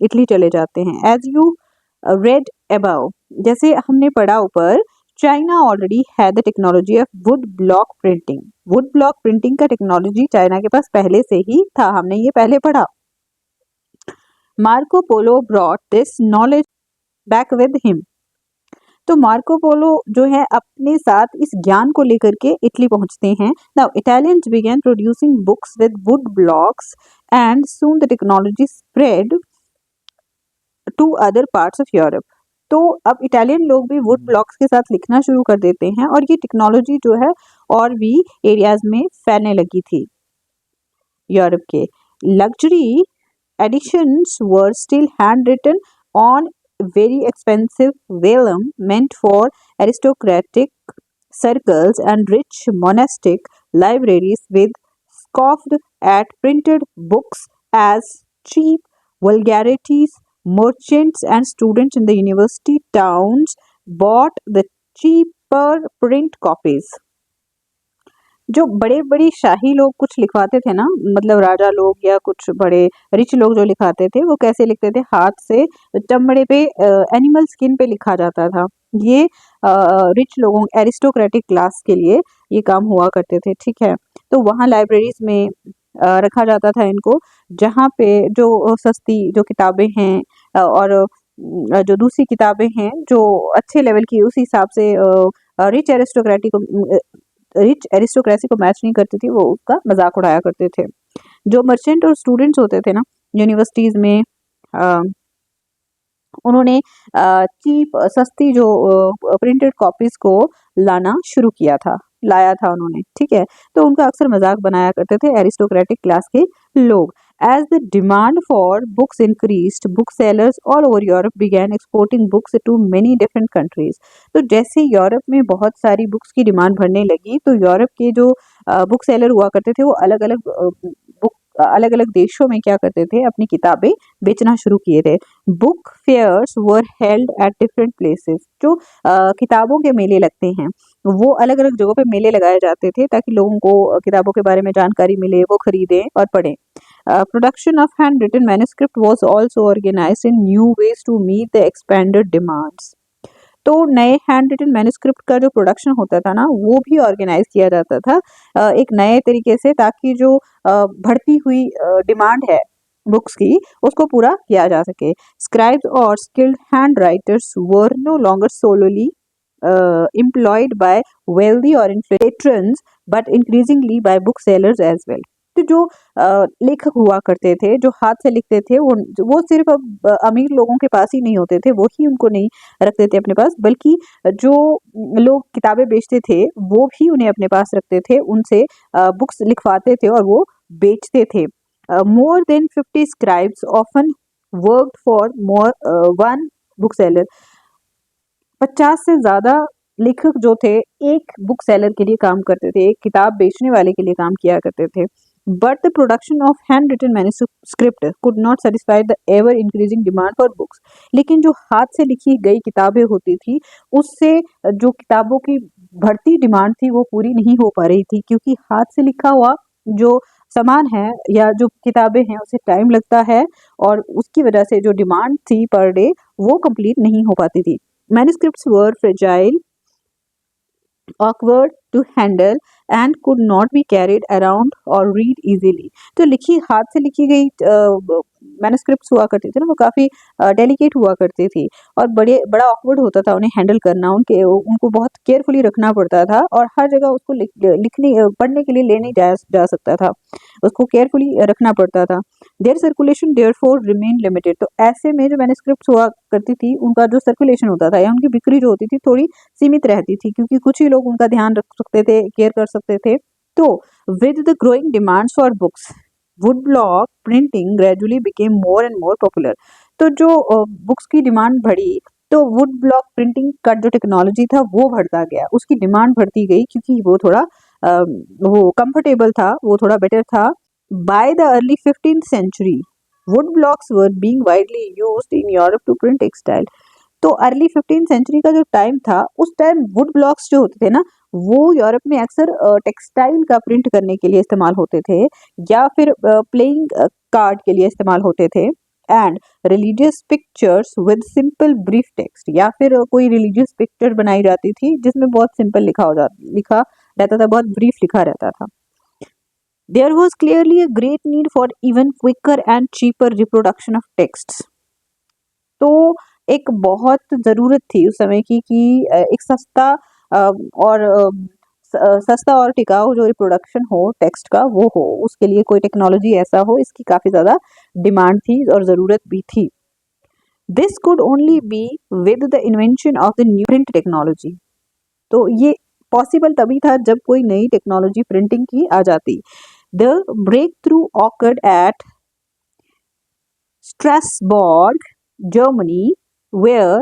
इटली चले जाते हैं। एज यू रेड अबाउ, जैसे हमने पढ़ा ऊपर, China already had the technology of would block printing. Would block printing का टेक्नोलॉजी चाइना के पास पहले से ही था, हमने ये पहले पढ़ा। Marco Polo brought this knowledge back with him. तो मार्को पोलो जो है अपने साथ इस ज्ञान को लेकर के इटली पहुंचते हैं। Now Italians began producing books with wood blocks and soon the technology spread to other parts of Europe. तो अब इटालियन लोग भी वुड ब्लॉक्स के साथ लिखना शुरू कर देते हैं, और ये टेक्नोलॉजी जो है और भी एरियाज में फैलने लगी थी यूरोप के। Luxury editions were still hand written on very expensive vellum meant for aristocratic circles and rich monastic libraries, with scoffed at printed books as cheap vulgarities. Merchants and students in the university towns bought the cheaper print copies। जो बड़े बड़ी शाही लोग कुछ लिखवाते थे ना, मतलब राजा लोग या कुछ बड़े रिच लोग जो लिखाते थे, वो कैसे लिखते थे? हाथ से चमड़े पे, एनिमल स्किन पे लिखा जाता था। ये रिच लोगों, एरिस्टोक्रेटिक क्लास के लिए ये काम हुआ करते थे। ठीक है, तो वहाँ लाइब्रेरीज में रखा जाता था इनको, जहाँ पे जो सस्ती जो किताबें हैं और जो दूसरी किताबें हैं जो अच्छे लेवल की, उस हिसाब से रिच एरिस्टोक्रेसी को मैच नहीं करती थी, वो उसका मजाक उड़ाया करते थे। जो मर्चेंट और स्टूडेंट्स होते थे ना यूनिवर्सिटीज में, उन्होंने चीप सस्ती जो प्रिंटेड कॉपीज को लाया था उन्होंने। ठीक है, तो उनका अक्सर मजाक बनाया करते थे एरिस्टोक्रेटिक क्लास के लोग। As the demand for books increased, booksellers all over Europe began exporting books to many different countries. तो जैसे यूरोप में बहुत सारी बुक्स की डिमांड बढ़ने लगी तो यूरोप के जो बुक सेलर हुआ करते थे वो अलग अलग बुक अलग अलग देशों में क्या करते थे, अपनी किताबें बेचना शुरू किए थे. Book fairs were held at different places. जो किताबों के मेले लगते हैं वो अलग अलग जगहों पे मेले लगाए जाते थे ताकि लोगों को किताबों के बारे में जानकारी मिले, वो खरीदें और पढ़ें. Production of handwritten manuscript was also organized in new ways to meet the expanded demands. तो नए हैंड रिटन मैन्युस्क्रिप्ट का जो प्रोडक्शन होता था ना वो भी ऑर्गेनाइज किया जाता था एक नए तरीके से, ताकि जो बढ़ती हुई डिमांड है बुक्स की उसको पूरा किया जा सके. स्क्राइब्स और skilled hand writers were no longer solely employed by wealthy or influential patrons but increasingly by booksellers as well. तो जो लेखक हुआ करते थे जो हाथ से लिखते थे वो सिर्फ अब अमीर लोगों के पास ही नहीं होते थे, वो ही उनको नहीं रखते थे अपने पास, बल्कि जो लोग किताबें बेचते थे वो भी उन्हें अपने पास रखते थे, उनसे बुक्स लिखवाते थे और वो बेचते थे. More than 50 scribes often worked for one book seller. 50 से ज्यादा लेखक जो थे एक बुक सेलर के लिए काम करते थे, एक किताब बेचने वाले के लिए काम किया करते थे. But the production of hand written manuscript could not satisfy the ever increasing demand for books. लेकिन जो हाथ से लिखी गई किताबें होती थी उससे जो किताबों की बढ़ती डिमांड थी वो पूरी नहीं हो पा रही थी, क्योंकि हाथ से लिखा हुआ जो सामान है या जो किताबें हैं उसे टाइम लगता है और उसकी वजह से जो डिमांड थी पर डे वो कंप्लीट नहीं हो पाती थी. Manuscripts were fragile, awkward to handle and could not be carried around or read easily. तो लिखी हाथ से लिखी गई मैन्युस्क्रिप्ट्स हुआ करती थी ना वो काफ़ी डेलिकेट हुआ करती थी और बड़ा ऑकवर्ड होता था उन्हें हैंडल करना, उनको बहुत केयरफुली रखना पड़ता था और हर जगह उसको लिखने पढ़ने के लिए ले नहीं जा सकता था, उसको केयरफुली रखना पड़ता था. Their circulation therefore remain limited. तो ऐसे में जो मैन्युस्क्रिप्ट्स हुआ करती थी उनका जो सर्कुलेशन होता था या उनकी बिक्री जो होती थी थोड़ी सीमित रहती थी, क्योंकि कुछ ही लोग उनका ध्यान रख सकते थे, केयर कर सकते थे. तो with the growing demands for books would block printing gradually became more and more popular. तो जो बुक्स की डिमांड बढ़ी तो वुड ब्लॉक प्रिंटिंग का जो टेक्नोलॉजी था वो बढ़ता गया, उसकी डिमांड बढ़ती गई क्योंकि वो थोड़ा वो कंफर्टेबल था, वो थोड़ा बेटर था. By the early 15th century, wood blocks were being widely used in Europe to print textile. तो अर्ली 15 सेंचुरी का जो टाइम था उस टाइम वुड ब्लॉक्स जो होते थे ना वो यूरोप में अक्सर टेक्सटाइल का प्रिंट करने के लिए इस्तेमाल होते थे या फिर प्लेइंग कार्ड के लिए इस्तेमाल होते थे. And religious pictures with simple brief text, या फिर कोई रिलीजियस पिक्चर बनाई जाती थी जिसमें बहुत सिंपल लिखा रहता था, बहुत ब्रीफ लिखा रहता था. There was clearly a great need for even quicker and cheaper reproduction of texts. तो एक बहुत ज़रूरत थी उस समय की कि एक सस्ता और टिकाऊ जो रिप्रोडक्शन हो टेक्स्ट का वो हो, उसके लिए कोई टेक्नोलॉजी ऐसा हो, इसकी काफ़ी ज़्यादा डिमांड थी और ज़रूरत भी थी. This could only be with the invention of the new print technology. तो ये पॉसिबल तभी था जब कोई नई टेक्नोलॉजी प्रिंटिंग की आ जाती. The breakthrough occurred at Strasbourg, Germany, where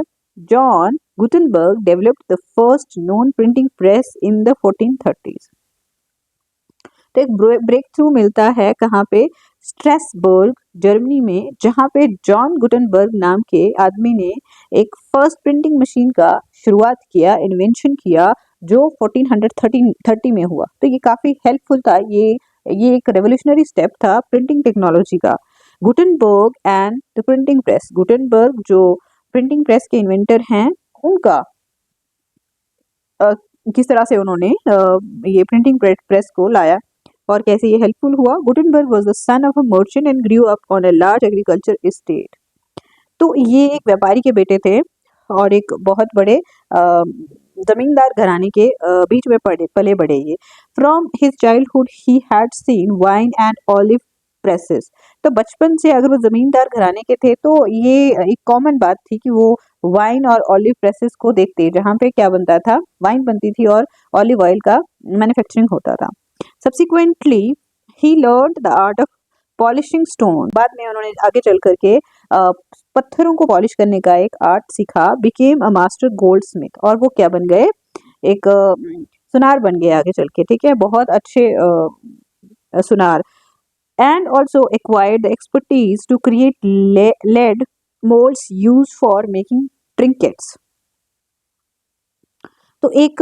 John Gutenberg developed the first known printing press in the 1430s. तो एक ब्रेक थ्रू मिलता है कहाँ पे, स्ट्रेसबर्ग जर्मनी में, जहाँ पे जॉन गुटनबर्ग नाम के आदमी ने एक फर्स्ट प्रिंटिंग मशीन का शुरुआत किया, इन्वेंशन किया, जो 1430 में हुआ. तो ये काफ़ी हेल्पफुल था, ये एक रेवोल्यूशनरी स्टेप था प्रिंटिंग टेक्नोलॉजी का. Gutenberg and the printing press. Gutenberg जो प्रिंटिंग प्रेस के इन्वेंटर हैं उनका किस तरह से उन्होंने ये प्रिंटिंग प्रेस को लाया और कैसे ये हेल्पफुल हुआ. Gutenberg was the son of a merchant and grew up on a large agriculture estate. तो ये एक व्यापारी के बेटे थे और एक बहुत बड़े जमींदार घराने के बीच में पले बड़े ये. From his childhood he had seen wine and olive presses. तो बचपन से अगर वो जमींदार घराने के थे तो ये एक कॉमन बात थी कि वो वाइन और ऑलिव प्रेसेस को देखते, जहाँ पे क्या बनता था, वाइन बनती थी और ऑलिव ऑयल का मैन्युफैक्चरिंग होता था. Subsequently, he learned the art of polishing stone, बाद में उन्होंने आगे चल करके पत्थरों को पॉलिश करने का एक आर्ट सीखा, became a master gold Smith, और वो क्या बन गए, एक सुनार बन गए आगे चल के, ठीक है, बहुत अच्छे सुनार। And also acquired the expertise to create lead moulds use for making trinkets. तो एक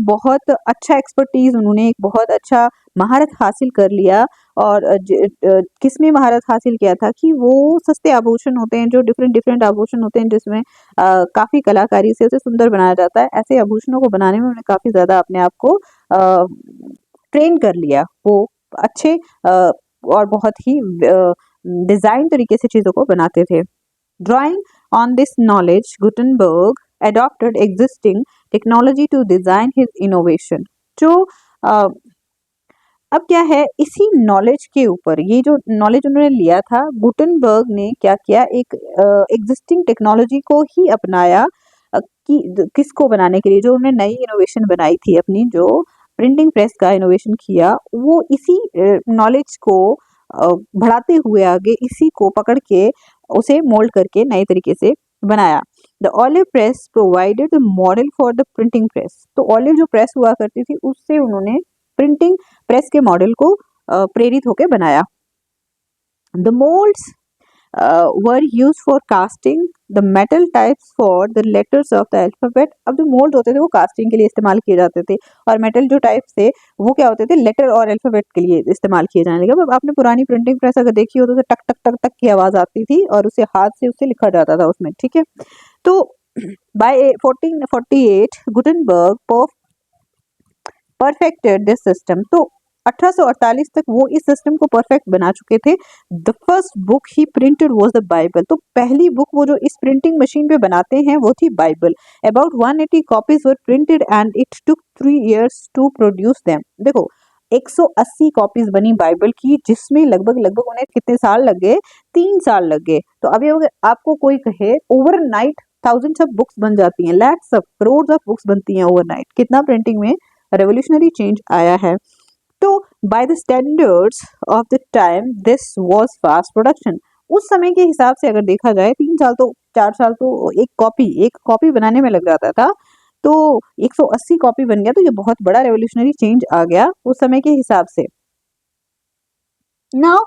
बहुत अच्छा एक्सपर्टीज, उन्होंने एक बहुत अच्छा महारत हासिल कर लिया। और किसमें महारत हासिल किया था कि वो सस्ते आभूषण होते हैं, जो डिफरेंट डिफरेंट आभूषण होते हैं, जिसमें काफी कलाकारी से उसे सुंदर बनाया जाता है, ऐसे आभूषणों को बनाने में उन्होंने काफी ज्यादा अपने आप को ट्रेन कर लिया। वो अच्छे और बहुत ही डिजाइन तरीके से चीजों को बनाते थे। Drawing on this knowledge, Gutenberg adopted existing technology to design his innovation. जो अब क्या है, इसी नॉलेज के ऊपर, ये जो नॉलेज उन्होंने लिया था, गुटनबर्ग ने क्या किया, एक एग्जिस्टिंग टेक्नोलॉजी को ही अपनाया कि किसको बनाने के लिए, जो उन्होंने नई इनोवेशन बनाई थी अपनी, जो प्रिंटिंग प्रेस का इनोवेशन किया, वो इसी नॉलेज को बढ़ाते हुए आगे इसी को पकड़ के उसे मोल्ड करके नए तरीके से बनाया। The olive press provided the model for the printing press. तो ऑलिव जो प्रेस हुआ करती थी, उससे उन्होंने प्रिंटिंग प्रेस के मॉडल को प्रेरित होकर बनाया। The moulds were used for casting the metal types for the letters of the alphabet। अब जो मोल्ड होते थे वो कास्टिंग के लिए इस्तेमाल किए जाते थे, और मेटल जो टाइप्स थे वो क्या होते थे, लेटर और अल्फाबेट के लिए इस्तेमाल किए जाने लगे। अब आपने पुरानी प्रिंटिंग प्रेस अगर देखी हो तो टक टक टक टक की आवाज आती थी, और उसे हाथ से उससे लिखा जाता था उसमें, ठीक है। तो by 1448 Gutenberg perfected this system. तो 1848 तक वो इस सिस्टम को परफेक्ट बना चुके थे। The first book he printed was the Bible. तो पहली बुक वो जो इस प्रिंटिंग मशीन पे बनाते हैं वो थी Bible. About 180 copies were printed and it took 3 years to produce them. देखो 180 कॉपीज बनी बाइबल की, जिसमें लगभग उन्हें कितने साल लग गए, 3 साल लग गए। तो अभी अगर आपको कोई कहे ओवरनाइट थाउजेंड्स ऑफ बुक्स बन जाती हैं, lakhs of crore of books बनती हैं ओवरनाइट, कितना प्रिंटिंग में रेवोल्यूशनरी चेंज आया है। तो by the standards of the time this was fast production. उस समय के हिसाब से अगर देखा जाए 3 साल तो 4 साल तो एक कॉपी बनाने में लग जाता था, तो 180 कॉपी बन गया, तो ये बहुत बड़ा रेवोल्यूशनरी चेंज आ गया उस समय के हिसाब से। Now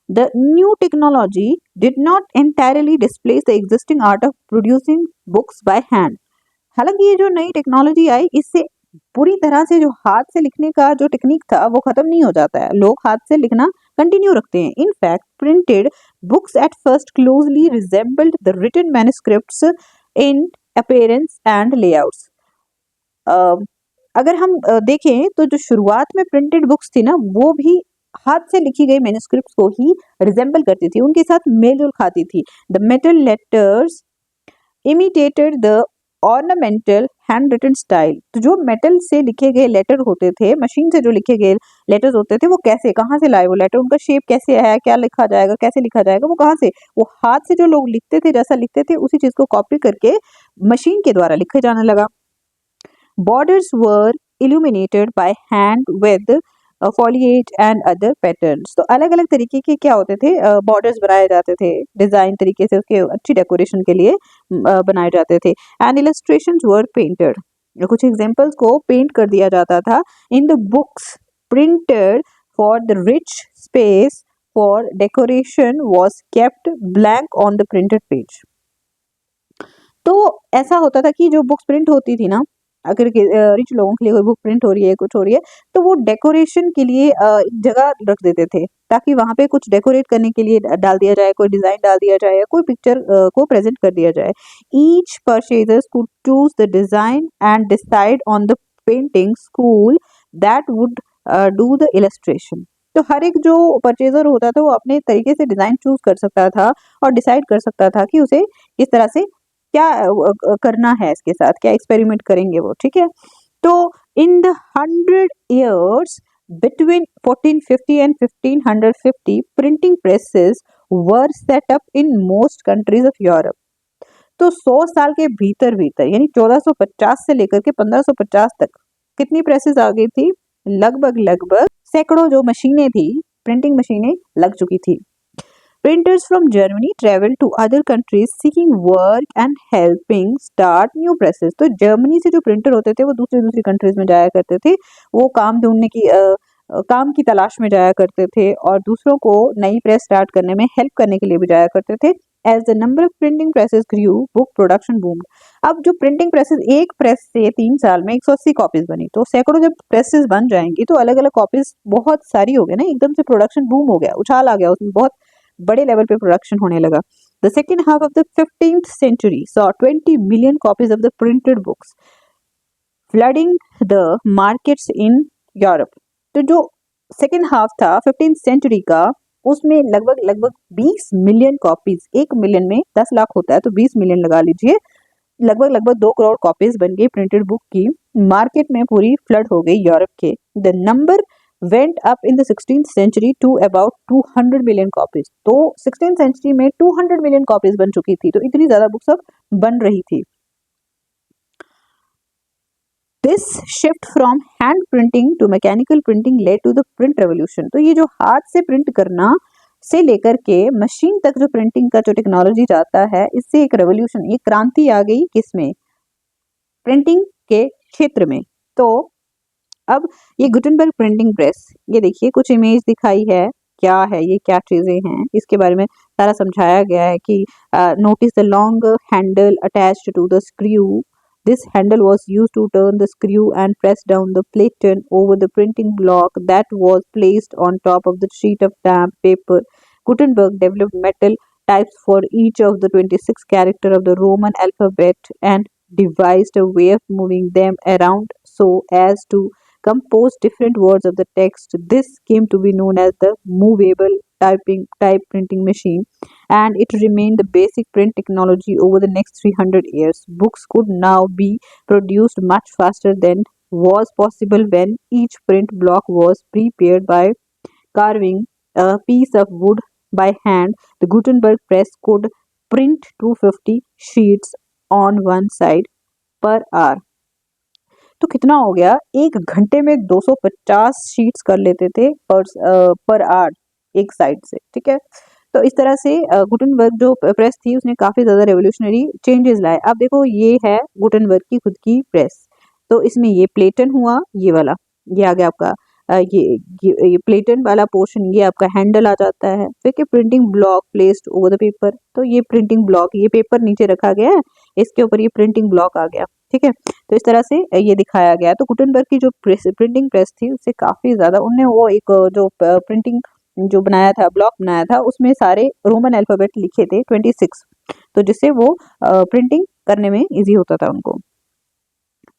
the new technology did not entirely displace the existing art of producing books by hand. हालांकि ये जो नई टेक्नोलॉजी आई, इससे पूरी तरह से जो हाथ से लिखने का जो टेक्निक था वो खत्म नहीं हो जाता है, लोग हाथ से लिखना कंटिन्यू रखते हैं। In fact printed books at first closely resembled the written manuscripts in appearance and layouts. अगर हम देखें तो जो शुरुआत में प्रिंटेड बुक्स थी ना, वो भी हाथ से लिखी गई मैन्युस्क्रिप्ट्स को ही रिजेंबल करती थी, उनके साथ मेल जोल खाती थी। The metal letters imitated the ornamental hand written style. तो जो मेटल से लिखे गए लेटर होते थे, मशीन से जो लिखे गए लेटर्स होते थे, वो कैसे, कहाँ से लाए वो लेटर, उनका शेप कैसे है, क्या लिखा जाएगा, कैसे लिखा जाएगा, वो कहाँ से, वो हाथ से जो लोग लिखते थे, जैसा लिखते थे उसी चीज को कॉपी करके मशीन के द्वारा लिखे जाने लगा। Borders were illuminated by hand with foliage and other patterns. तो अलग अलग तरीके के क्या होते थे, बॉर्डर्स बनाए जाते थे, डिजाइन तरीके से उसके अच्छी डेकोरेशन के लिए बनाए जाते थे। And illustrations were painted. कुछ एग्जांपल्स को पेंट कर दिया जाता था। In the books printed for the rich space for decoration was kept blank on the printed page. तो ऐसा होता था कि जो बुक्स प्रिंट होती थी ना, अगर रिच लोगों के लिए कोई बुक प्रिंट हो रही है, कुछ हो रही है, तो वो डेकोरेशन के लिए एक जगह रख देते थे, ताकि वहां पे कुछ डेकोरेट करने के लिए डाल दिया जाए, कोई डिजाइन डाल दिया जाए, या कोई पिक्चर को प्रेजेंट कर दिया जाए। Each purchasers could choose the design and decide on the painting school that would do the illustration. तो हर एक जो परचेजर होता था वो अपने तरीके से डिजाइन चूज कर सकता था और डिसाइड कर सकता था कि उसे किस तरह से क्या करना है, इसके साथ क्या एक्सपेरिमेंट करेंगे वो, ठीक है। तो in the 100 years between 1450 and 1550 printing presses were set up in most countries of Europe. तो 100 साल के भीतर यानी 1450 से लेकर के 1550 तक कितनी प्रेसेस आ गई थी, लगभग सैकड़ों जो मशीनें थी प्रिंटिंग मशीनें लग चुकी थी। Printers from Germany traveled to other countries seeking work and helping start new presses. तो जर्मनी से जो प्रिंटर होते थे वो दूसरी दूसरी कंट्रीज में जाया करते थे, वो काम ढूंढने की काम की तलाश में जाया करते थे और दूसरों को नई प्रेस स्टार्ट करने में हेल्प करने के लिए भी जाया करते थे। As the number of printing presses grew, book production boomed. अब जो प्रिंटिंग प्रेसेस, एक प्रेस से 3 साल में 180 कॉपीज बनी, तो सैकड़ों जब प्रेसेस बन जाएंगी तो अलग अलग कॉपीज बहुत सारी हो गई ना, एकदम से प्रोडक्शन बूम हो गया, उछाल आ गया उसमें, बहुत बड़े लेवल पे प्रोडक्शन होने लगा। The second half of the 15th century saw 20 million copies of the printed books flooding the markets in Europe. तो जो सेकेंड हाफ था 15th सेंचुरी का, उसमें लगभग लगभग 20 मिलियन कॉपीज, 1 मिलियन में 10 लाख होता है तो 20 मिलियन लगा लीजिए, लगभग लगभग 2 करोड़ कॉपीज बन गई प्रिंटेड बुक की, मार्केट में पूरी फ्लड हो गई यूरोप के। The number went up in the 16th century to about 200 million copies. तो 16th century में 200 मिलियन कॉपीज बन चुकी थी, तो इतनी ज्यादा बुक्स अब बन रही थी। This shift from hand printing to mechanical printing led to the print revolution. तो ये जो हाथ से प्रिंट करना से लेकर के मशीन तक जो प्रिंटिंग का जो टेक्नोलॉजी जाता है, इससे एक रेवोल्यूशन, एक क्रांति आ गई किसमें, प्रिंटिंग के क्षेत्र में। तो अब ये गुटेनबर्ग प्रिंटिंग प्रेस, ये देखिए कुछ इमेज दिखाई है, क्या है ये, क्या चीजें हैं, इसके बारे में सारा समझाया गया है कि notice the long handle attached to the screw. This handle was used to turn the screw and press down the platen over the printing block that was placed on top of the sheet of damp paper. Gutenberg developed metal types for each of the 26 characters of the Roman alphabet and devised a way of moving them around so as to compose different words of the text. This came to be known as the movable type printing machine, and it remained the basic print technology over the next 300 years. Books could now be produced much faster than was possible when each print block was prepared by carving a piece of wood by hand. The Gutenberg press could print 250 sheets on one side per hour. तो कितना हो गया, 1 घंटे में 250 शीट्स कर लेते थे पर आवर एक साइड से, ठीक है। तो इस तरह से गुटेनबर्ग जो प्रेस थी उसने काफी ज्यादा रेवोल्यूशनरी चेंजेस लाए। अब देखो ये है गुटेनबर्ग की खुद की प्रेस, तो इसमें ये प्लेटन हुआ, ये वाला, ये आ गया आपका ये प्लेटन वाला पोर्शन, ये आपका हैंडल आ जाता है, फिर printing block placed over the paper, तो ये प्रिंटिंग ब्लॉक, ये पेपर नीचे रखा गया है, इसके ऊपर ये प्रिंटिंग ब्लॉक आ गया, ठीक है। तो इस तरह से ये दिखाया गया। तो गुटेनबर्ग की जो प्रिंटिंग प्रेस थी उससे काफी ज्यादा उनने वो एक जो प्रिंटिंग जो बनाया था, ब्लॉक बनाया था, उसमें सारे रोमन अल्फाबेट लिखे थे 26, तो जिससे वो प्रिंटिंग करने में इजी होता था उनको।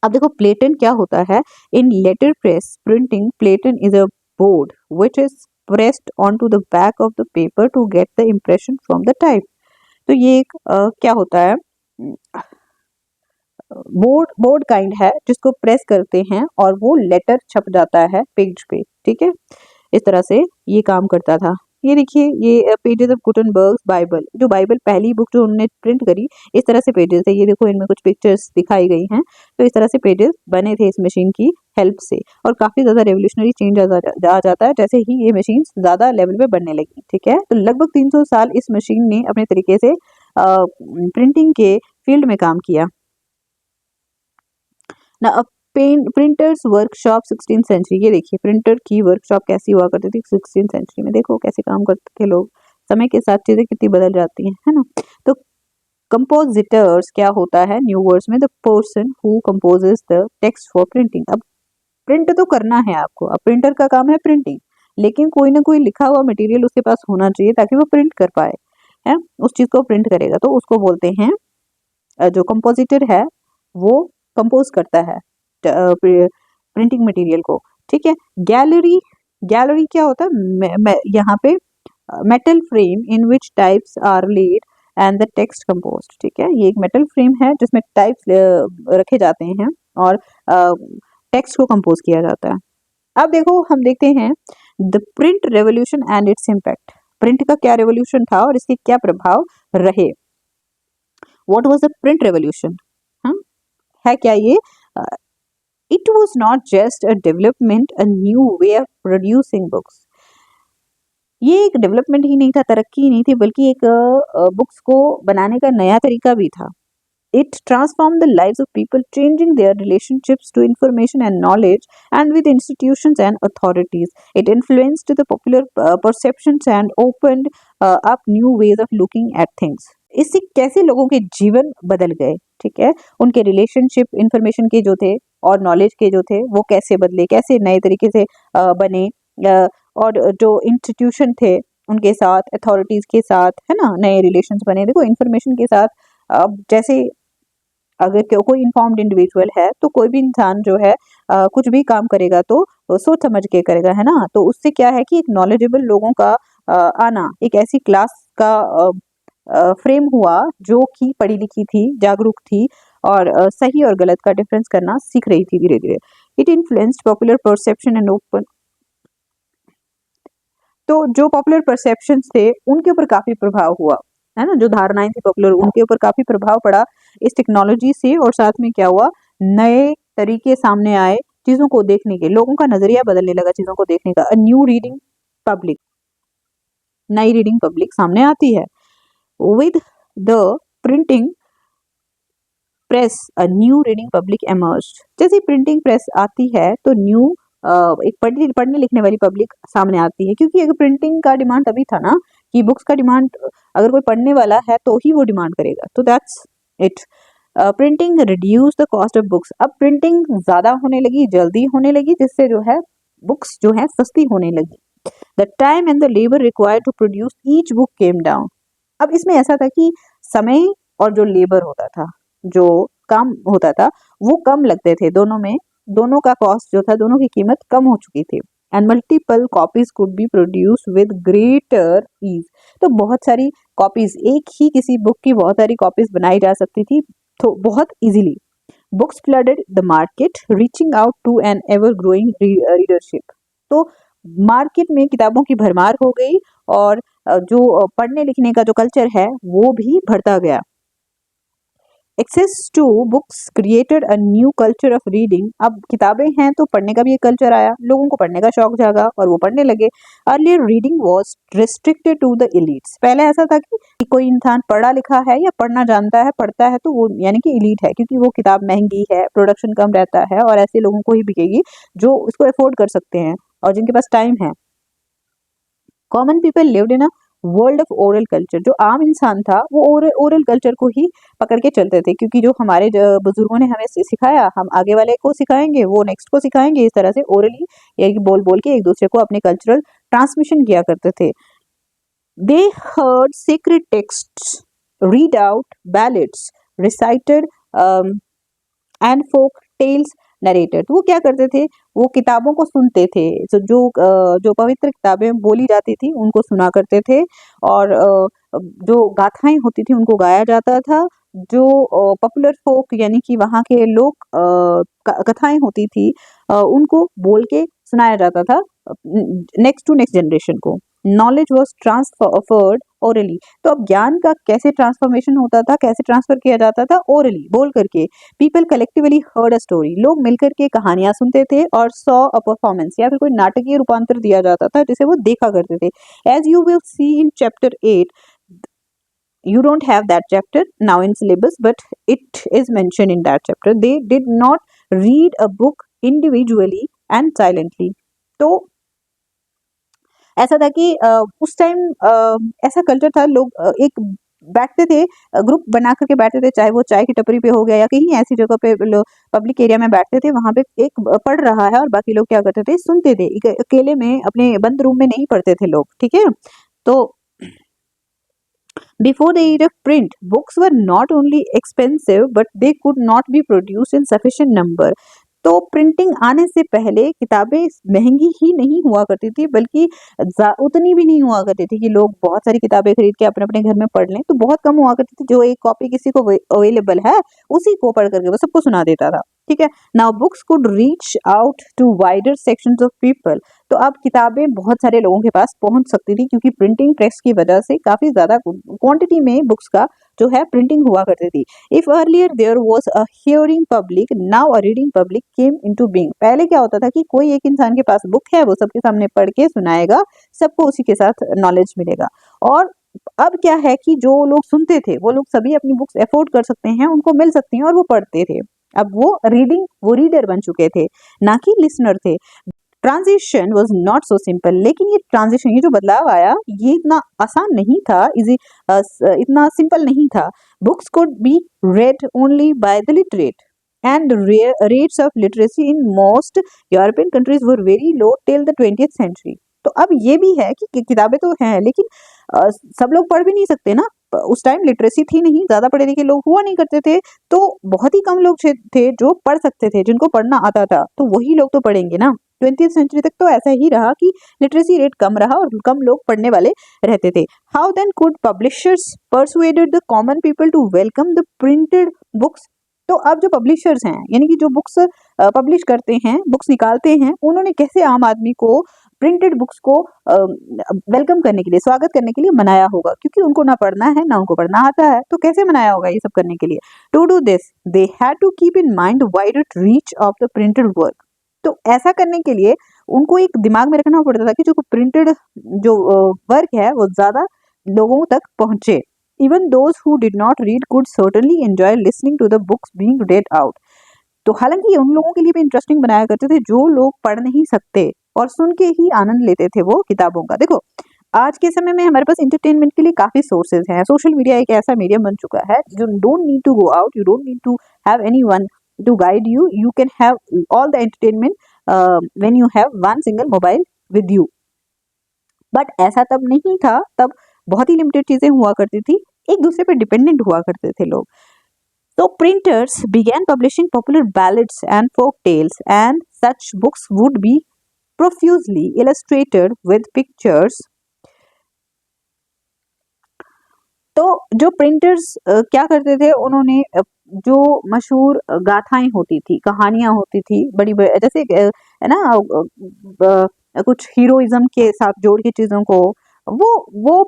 अब देखो प्लेटन क्या होता है, in letter press printing platen is a board which is pressed onto the back of the paper to get the impression from the type. तो ये एक क्या होता है, बोर्ड काइंड है जिसको प्रेस करते हैं और वो लेटर छप जाता है पेज पे, ठीक है। इस तरह से ये काम करता था। ये देखिए ये पेजेस ऑफ गुटेनबर्ग्स बाइबल, जो बाइबल पहली बुक जो उन्होंने प्रिंट करी, इस तरह से पेजेस है। ये देखो इनमें कुछ पिक्चर्स दिखाई गई हैं, तो इस तरह से पेजेस बने थे इस मशीन की हेल्प से, और काफी ज्यादा रेवोल्यूशनरी चेंज आ जाता है जैसे ही ये मशीन ज्यादा लेवल पे बनने लगी, ठीक है। तो लगभग 300 साल इस मशीन ने अपने तरीके से प्रिंटिंग के फील्ड में काम किया ना। अब प्रिंटर्स वर्कशॉप 16th सेंचुरी, ये देखिए प्रिंटर की वर्कशॉप कैसी हुआ करती थी 16th सेंचुरी में, देखो कैसे काम करते थे लोग, समय के साथ चीजें कितनी बदल जाती हैं, है ना। तो कंपोजिटर्स क्या होता है, न्यू वर्ड्स में the person who composes the text for printing. अब प्रिंट तो करना है आपको, अब प्रिंटर का काम है प्रिंटिंग, लेकिन कोई ना कोई लिखा हुआ मटेरियल उसके पास होना चाहिए ताकि वो प्रिंट कर पाए, है, उस चीज को प्रिंट करेगा, तो उसको बोलते हैं जो कंपोजिटर है वो कंपोज करता है प्रिंटिंग मटेरियल को, ठीक है। गैलरी क्या होता है, यहाँ पे metal frame in which types are laid and the text composed, ठीक है। ये एक मेटल फ्रेम है जिसमें टाइप्स रखे जाते हैं और टेक्स्ट को कंपोज किया जाता है। अब देखो हम देखते हैं the print revolution and its impact. Print का क्या रेवोल्यूशन था और इसके क्या प्रभाव रहे। What was the print revolution, है क्या ये, it was not just a development, a new way of producing books. ये एक डेवलपमेंट ही नहीं था, तरक्की ही नहीं थी, बल्कि एक बुक्स को बनाने का नया तरीका भी था। It transformed the lives of people, changing their relationships to information and knowledge and with institutions and authorities. It influenced the popular perceptions and opened up new ways of looking at things. इससे कैसे लोगों के जीवन बदल गए, ठीक है, उनके रिलेशनशिप इंफॉर्मेशन के जो थे और नॉलेज के जो थे वो कैसे बदले, कैसे नए तरीके से बने, और जो इंस्टीट्यूशन थे उनके साथ, अथॉरिटीज के साथ, है ना, नए रिलेशंस बने। देखो इंफॉर्मेशन के साथ अब जैसे अगर कोई इन्फॉर्म्ड इंडिविजुअल है तो कोई भी इंसान जो है कुछ भी काम करेगा तो सोच समझ के करेगा, है ना। तो उससे क्या है कि एक नॉलेजेबल लोगों का आना, एक ऐसी क्लास का फ्रेम हुआ जो कि पढ़ी लिखी थी, जागरूक थी और सही और गलत का डिफरेंस करना सीख रही थी धीरे धीरे। It influenced popular perception and open, तो जो पॉपुलर परसेप्शन थे उनके ऊपर काफी प्रभाव हुआ, है ना, जो धारणाएं थी पॉपुलर उनके ऊपर काफी प्रभाव पड़ा इस टेक्नोलॉजी से। और साथ में क्या हुआ, नए तरीके सामने आए चीजों को देखने के, लोगों का नजरिया बदलने लगा चीजों को देखने का। अ न्यू रीडिंग पब्लिक, नई रीडिंग पब्लिक सामने आती है। With the printing press a new reading public emerged, जैसे प्रिंटिंग प्रेस आती है तो न्यू एक पढ़ने लिखने वाली पब्लिक सामने आती है, क्योंकि अगर प्रिंटिंग का डिमांड तभी था ना कि बुक्स का डिमांड अगर कोई पढ़ने वाला है तो ही वो डिमांड करेगा, तो that's it. Printing reduce the cost of books, अब प्रिंटिंग ज्यादा होने लगी, जल्दी होने लगी, जिससे जो है बुक्स जो है सस्ती होने लगी। The time and the labour required to produce each book came down, अब इसमें ऐसा था कि समय और जो लेबर होता था, जो काम होता था, वो कम लगते थे दोनों में, दोनों का कॉस्ट जो था, दोनों की कीमत कम हो चुकी थी। And multiple copies could be produce with greater ease, तो बहुत सारी कॉपीज, एक ही किसी बुक की बहुत सारी कॉपीज बनाई जा सकती थी तो बहुत easily. Books flooded the market reaching out to an ever growing readership, तो मार्केट में किताबों की भरमार हो गई और जो पढ़ने लिखने का जो कल्चर है वो भी बढ़ता गया। Access to books created a new culture of reading, अब किताबें हैं तो पढ़ने का भी एक कल्चर आया, लोगों को पढ़ने का शौक जागा और वो पढ़ने लगे। Earlier reading was restricted to the elites, पहले ऐसा था कि कोई इंसान पढ़ा लिखा है या पढ़ना जानता है, पढ़ता है तो वो यानी कि एलीट है, क्योंकि वो किताब महंगी है, प्रोडक्शन कम रहता है और ऐसे लोगों को ही बिकेगी जो उसको अफोर्ड कर सकते हैं और जिनके पास टाइम है। Common people lived in a world of oral culture, जो आम इंसान था वो ओरल कल्चर को ही पकड़ के चलते थे, क्योंकि जो हमारे बुजुर्गों ने हमें सिखाया हम आगे वाले को सिखाएंगे, वो नेक्स्ट को सिखाएंगे, इस तरह से ओरली यानी बोल बोल के एक दूसरे को अपने कल्चरल ट्रांसमिशन किया करते थे। They heard secret texts, read out ballads, recited and folk tales narrated, वो क्या करते थे, वो किताबों को सुनते थे, जो पवित्र किताबें बोली जाती थी उनको सुना करते थे और जो गाथाएं होती थी उनको गाया जाता था। जो पॉपुलर फोक यानी कि वहाँ के लोक कथाएं होती थी उनको बोल के सुनाया जाता था नेक्स्ट टू नेक्स्ट जनरेशन को। नॉलेज वॉज ट्रांसफर्ड ओरली, तो अब ज्ञान का कैसे ट्रांसफॉर्मेशन होता था, कैसे ट्रांसफर किया जाता था, ओरली बोल करके। People collectively heard a story, लोग मिलकर के कहानियां सुनते थे और सॉ अ परफॉर्मेंस या फिर कोई नाटकीय रूपांतर दिया जाता था जिसे वो देखा करते थे। As you will see in chapter 8, you don't have that chapter now in syllabus, but it is mentioned in that chapter. They did not read a book individually and silently, तो ऐसा था कि उस टाइम ऐसा कल्चर था, लोग एक बैठते थे, ग्रुप बना करके बैठते थे, चाहे वो चाय की टपरी पे हो गया या कहीं ऐसी जगह पे पब्लिक एरिया में बैठते थे, वहां पे एक पढ़ रहा है और बाकी लोग क्या करते थे, सुनते थे, अकेले में अपने बंद रूम में नहीं पढ़ते थे लोग, ठीक है। तो before the age of print, books were not only expensive but they could not be produced in sufficient number. तो प्रिंटिंग आने से पहले किताबें महंगी ही नहीं हुआ करती थी, बल्कि उतनी भी नहीं हुआ करती थी कि लोग बहुत सारी किताबें खरीद के अपने अपने घर में पढ़ लें, तो बहुत कम हुआ करती थी। जो एक कॉपी किसी को अवेलेबल है उसी को पढ़ करके वो सबको सुना देता था। ठीक है। Now books could reach out to wider sections of people. तो अब किताबें बहुत सारे लोगों के पास पहुंच सकती थी, क्योंकि प्रिंटिंग प्रेस की वजह से काफी ज्यादा क्वांटिटी में बुक्स का जो है प्रिंटिंग हुआ करती थी। If earlier there was a hearing public, now a reading public came into being. पहले क्या होता था कि कोई एक इंसान के पास बुक है, वो सबके सामने पढ़ के सुनाएगा, सबको उसी के साथ नॉलेज मिलेगा। और अब क्या है कि जो लोग सुनते थे वो लोग सभी अपनी बुक्स अफोर्ड कर सकते हैं, उनको मिल सकती हैं और वो पढ़ते थे। अब वो रीडर बन चुके थे, ना कि लिसनर थे। Transition was not so simple, लेकिन ये ट्रांजिशन, ये जो बदलाव आया, ये इतना आसान नहीं था, इतना सिंपल नहीं था। Books could be red only by the literate and rates of literacy in most European countries were very low till the 20th century। तो अब ये भी है कि किताबें तो हैं, लेकिन सब लोग पढ़ भी नहीं सकते ना। उस टाइम लिटरेसी थी नहीं, ज्यादा पढ़े लिखे लोग हुआ नहीं करते थे, तो बहुत ही कम लोग थे जो पढ़ सकते थे, जिनको पढ़ना आता था, तो वही लोग तो पढ़ेंगे ना। 20th सेंचुरी तक तो ऐसा ही रहा कि लिटरेसी रेट कम रहा और कम लोग पढ़ने वाले रहते थे। How then could publishers persuaded the common people to welcome the printed books. तो अब जो पब्लिशर्स हैं, यानी कि जो बुक्स पब्लिश करते हैं, बुक्स निकालते हैं, उन्होंने कैसे आम आदमी को प्रिंटेड बुक्स को वेलकम करने के लिए, स्वागत करने के लिए मनाया होगा, क्योंकि उनको ना पढ़ना है ना उनको पढ़ना आता है, तो कैसे मनाया होगा ये सब करने के लिए। To do this they had to keep in mind wider reach of the printed work. तो ऐसा करने के लिए उनको एक दिमाग में रखना पड़ता था कि जो प्रिंटेड जो वर्क है वो ज्यादा लोगों तक पहुंचे। Even those who did not read could certainly enjoy listening to the books being read out. तो हालांकि ये उन लोगों के लिए भी इंटरेस्टिंग बनाया करते थे जो लोग पढ़ नहीं सकते, और सुन के ही आनंद लेते थे वो किताबों का। देखो, आज के समय में हमारे पास इंटरटेनमेंट के लिए काफी सोर्सेज हैं। सोशल मीडिया एक ऐसा मीडियम बन चुका है, you don't need to go out, you don't need to have anyone to guide you, you can have all the entertainment when you have one single mobile with you. But ऐसा तब नहीं था, तब बहुत ही लिमिटेड चीजें हुआ करती थी, एक दूसरे पर डिपेंडेंट हुआ करते थे लोग। So printers began publishing popular ballads and folk tales, and such books would be profusely illustrated with pictures। तो जो प्रिंटर्स क्या करते थे, उन्होंने जो मशहूर गाथाएं होती थी, कहानियां होती थी, बड़ी बड़ी, जैसे है ना, कुछ हीरोइज्म के साथ जोड़ के चीजों को, वो वो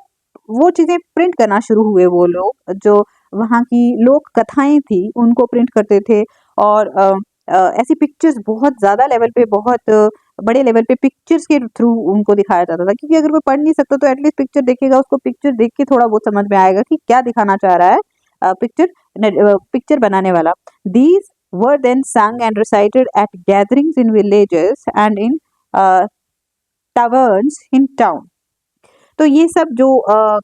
वो चीजें प्रिंट करना शुरू हुए। वो लोग जो वहाँ की लोक कथाएं थी उनको प्रिंट करते थे, और ऐसी पिक्चर्स बहुत ज्यादा लेवल पे, बहुत बड़े लेवल पे पिक्चर्स के थ्रू उनको दिखाया जाता था, क्योंकि अगर कोई पढ़ नहीं सकता तो एटलीस्ट पिक्चर देखेगा, उसको पिक्चर देख के थोड़ा बहुत समझ में आएगा कि क्या दिखाना चाह रहा है पिक्चर बनाने वाला। These were then sung and recited at gatherings in villages and in taverns in town। तो ये सब जो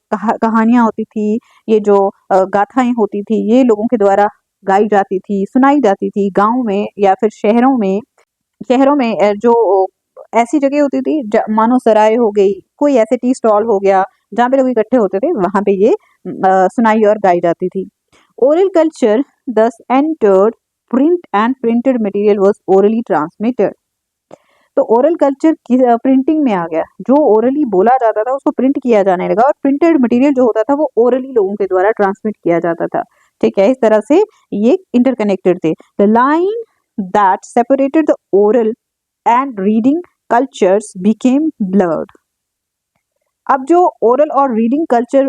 कहानियां होती थी, ये जो गाथाएं होती थी, ये लोगों के द्वारा गाई जाती थी, सुनाई जाती थी गांव में या फिर शहरों में जो ऐसी जगह होती थी, मानो सराय हो गई, कोई ऐसे टी स्टॉल हो गया जहाँ पे लोग इकट्ठे होते थे, वहां पे ये सुनाई और गाई जाती थी। ओरल कल्चर दस entered print and printed material was orally transmitted. तो ओरल कल्चर प्रिंटिंग में आ गया, जो ओरली बोला जाता था उसको प्रिंट किया जाने लगा, और प्रिंटेड मटेरियल जो होता था वो ओरली लोगों के द्वारा ट्रांसमिट किया जाता था। ठीक है, इस तरह से ये इंटरकनेक्टेड थे। The line that separated the oral and reading cultures became blurred. अब जो ओरल और रीडिंग कल्चर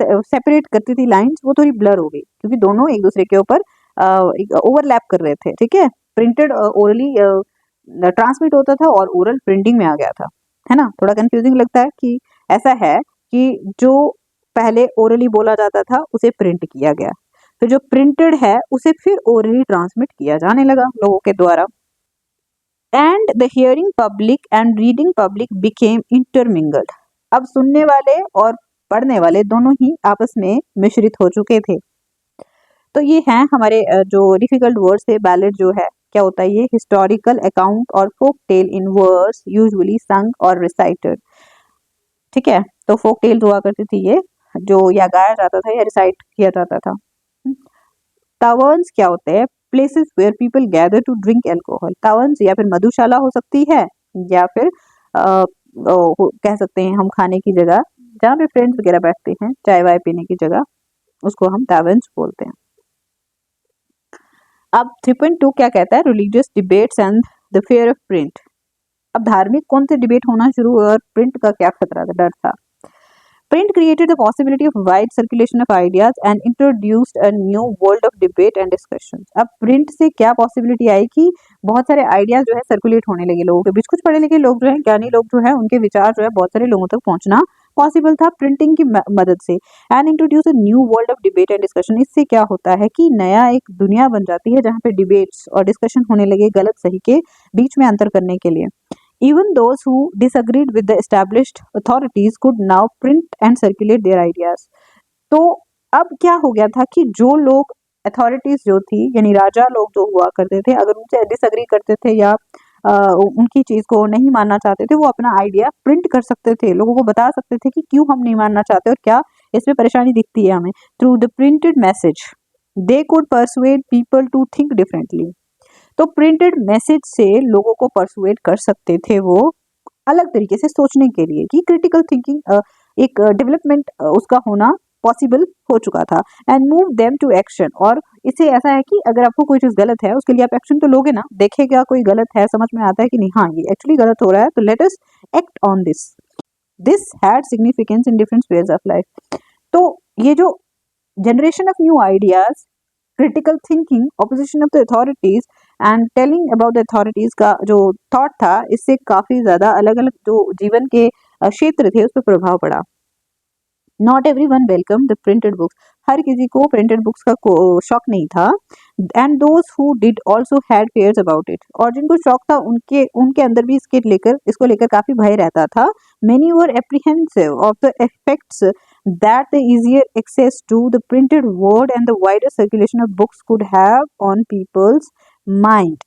सेपरेट करती थी लाइंस, वो थोड़ी ब्लर हो गई, क्योंकि दोनों एक दूसरे के ऊपर ओवरलैप कर रहे थे। ठीक है, प्रिंटेड ओरली ट्रांसमिट होता था और ओरल प्रिंटिंग में आ गया था, है ना। थोड़ा कंफ्यूजिंग लगता है कि ऐसा है कि जो पहले ओरली बोला जाता था उसे प्रिंट किया गया, फिर जो प्रिंटेड है उसे फिर ओरली ट्रांसमिट किया जाने लगा लोगों के द्वारा। And the hearing public and reading public became intermingled. अब सुनने वाले और पढ़ने वाले दोनों ही आपस में मिश्रित हो चुके थे। तो ये हैं हमारे जो डिफिकल्ट वर्ड्स थे। बैलेड जो है क्या होता है, ये हिस्टोरिकल अकाउंट और फोक टेल इन वर्ड्स यूजुअली संग और रिसाइटेड। ठीक है, तो फोक टेल हुआ करती थी ये, जो या गाया जाता था या रिसाइट किया जाता था। टावर्न्स क्या होते हैं, places where people gather to drink alcohol. Taverns या फिर मधुशाला हो सकती है, या फिर कह सकते हैं हम खाने की जगह जहाँ पे फ्रेंड्स वगैरह बैठते हैं, चाय वाय पीने की जगह, उसको हम टावर्न्स बोलते हैं। अब 3.2 क्या कहता है, religious debates and the fear of print. अब धार्मिक कौन से डिबेट होना शुरू हुआ और प्रिंट का क्या खतरा था, डर था। Print created the possibility of wide circulation of ideas and introduced a new world of debate and discussions. अब प्रिंट से क्या पॉसिबिलिटी आई कि बहुत सारे आइडियाज जो है सर्कुलेट होने लगे लोगों के बीच। कुछ पढ़े लिखे लोग जो है, ज्ञानी लोग जो है, उनके विचार जो है बहुत सारे लोगों तक पहुंचना पॉसिबल था प्रिंटिंग की मदद से। And introduce a new world of debate and discussion. इससे क्या होता है कि नया एक दुनिया बन जाती है जहाँ पे डिबेट्स और डिस्कशन होने लगे गलत सही के बीच में अंतर करने के लिए। Even those who disagreed with the established authorities could now print and circulate their ideas. तो अब क्या हो गया था कि जो लोग अथॉरिटीज जो थी, यानी राजा लोग जो हुआ करते थे, अगर उनसे डिसएग्री करते थे या उनकी चीज को नहीं मानना चाहते थे, वो अपना आइडिया प्रिंट कर सकते थे, लोगों को बता सकते थे कि क्यों हम नहीं मानना चाहते और क्या इसमें परेशानी दिखती है हमें। Through the printed message they could persuade people to think differently. तो प्रिंटेड मैसेज से लोगों को परसुएट कर सकते थे वो अलग तरीके से सोचने के लिए, कि क्रिटिकल थिंकिंग एक डेवलपमेंट उसका होना पॉसिबल हो चुका था। And move them to action. और इससे ऐसा है कि अगर आपको कोई चीज गलत है उसके लिए आप एक्शन तो लोगे ना, देखेगा कोई गलत है, समझ में आता है कि नहीं, हाँ ये एक्चुअली गलत हो रहा है, तो let us act on this. This had significance in different spheres of life. तो ये जो generation of new ideas, critical thinking, opposition of the authorities and telling about the authorities का जो थॉट था, इससे काफी ज्यादा अलग अलग जो जीवन के क्षेत्र थे उस पर प्रभाव पड़ा। Not everyone welcome the printed books. हर किसी को प्रिंटेड बुक्स का शौक नहीं था। And those who did also had fears about it. और जिनको शौक था उनके अंदर भी इसको लेकर काफी भय रहता था। Many were apprehensive of the effects that the easier access to the printed word and the wider circulation of books could have on people's mind.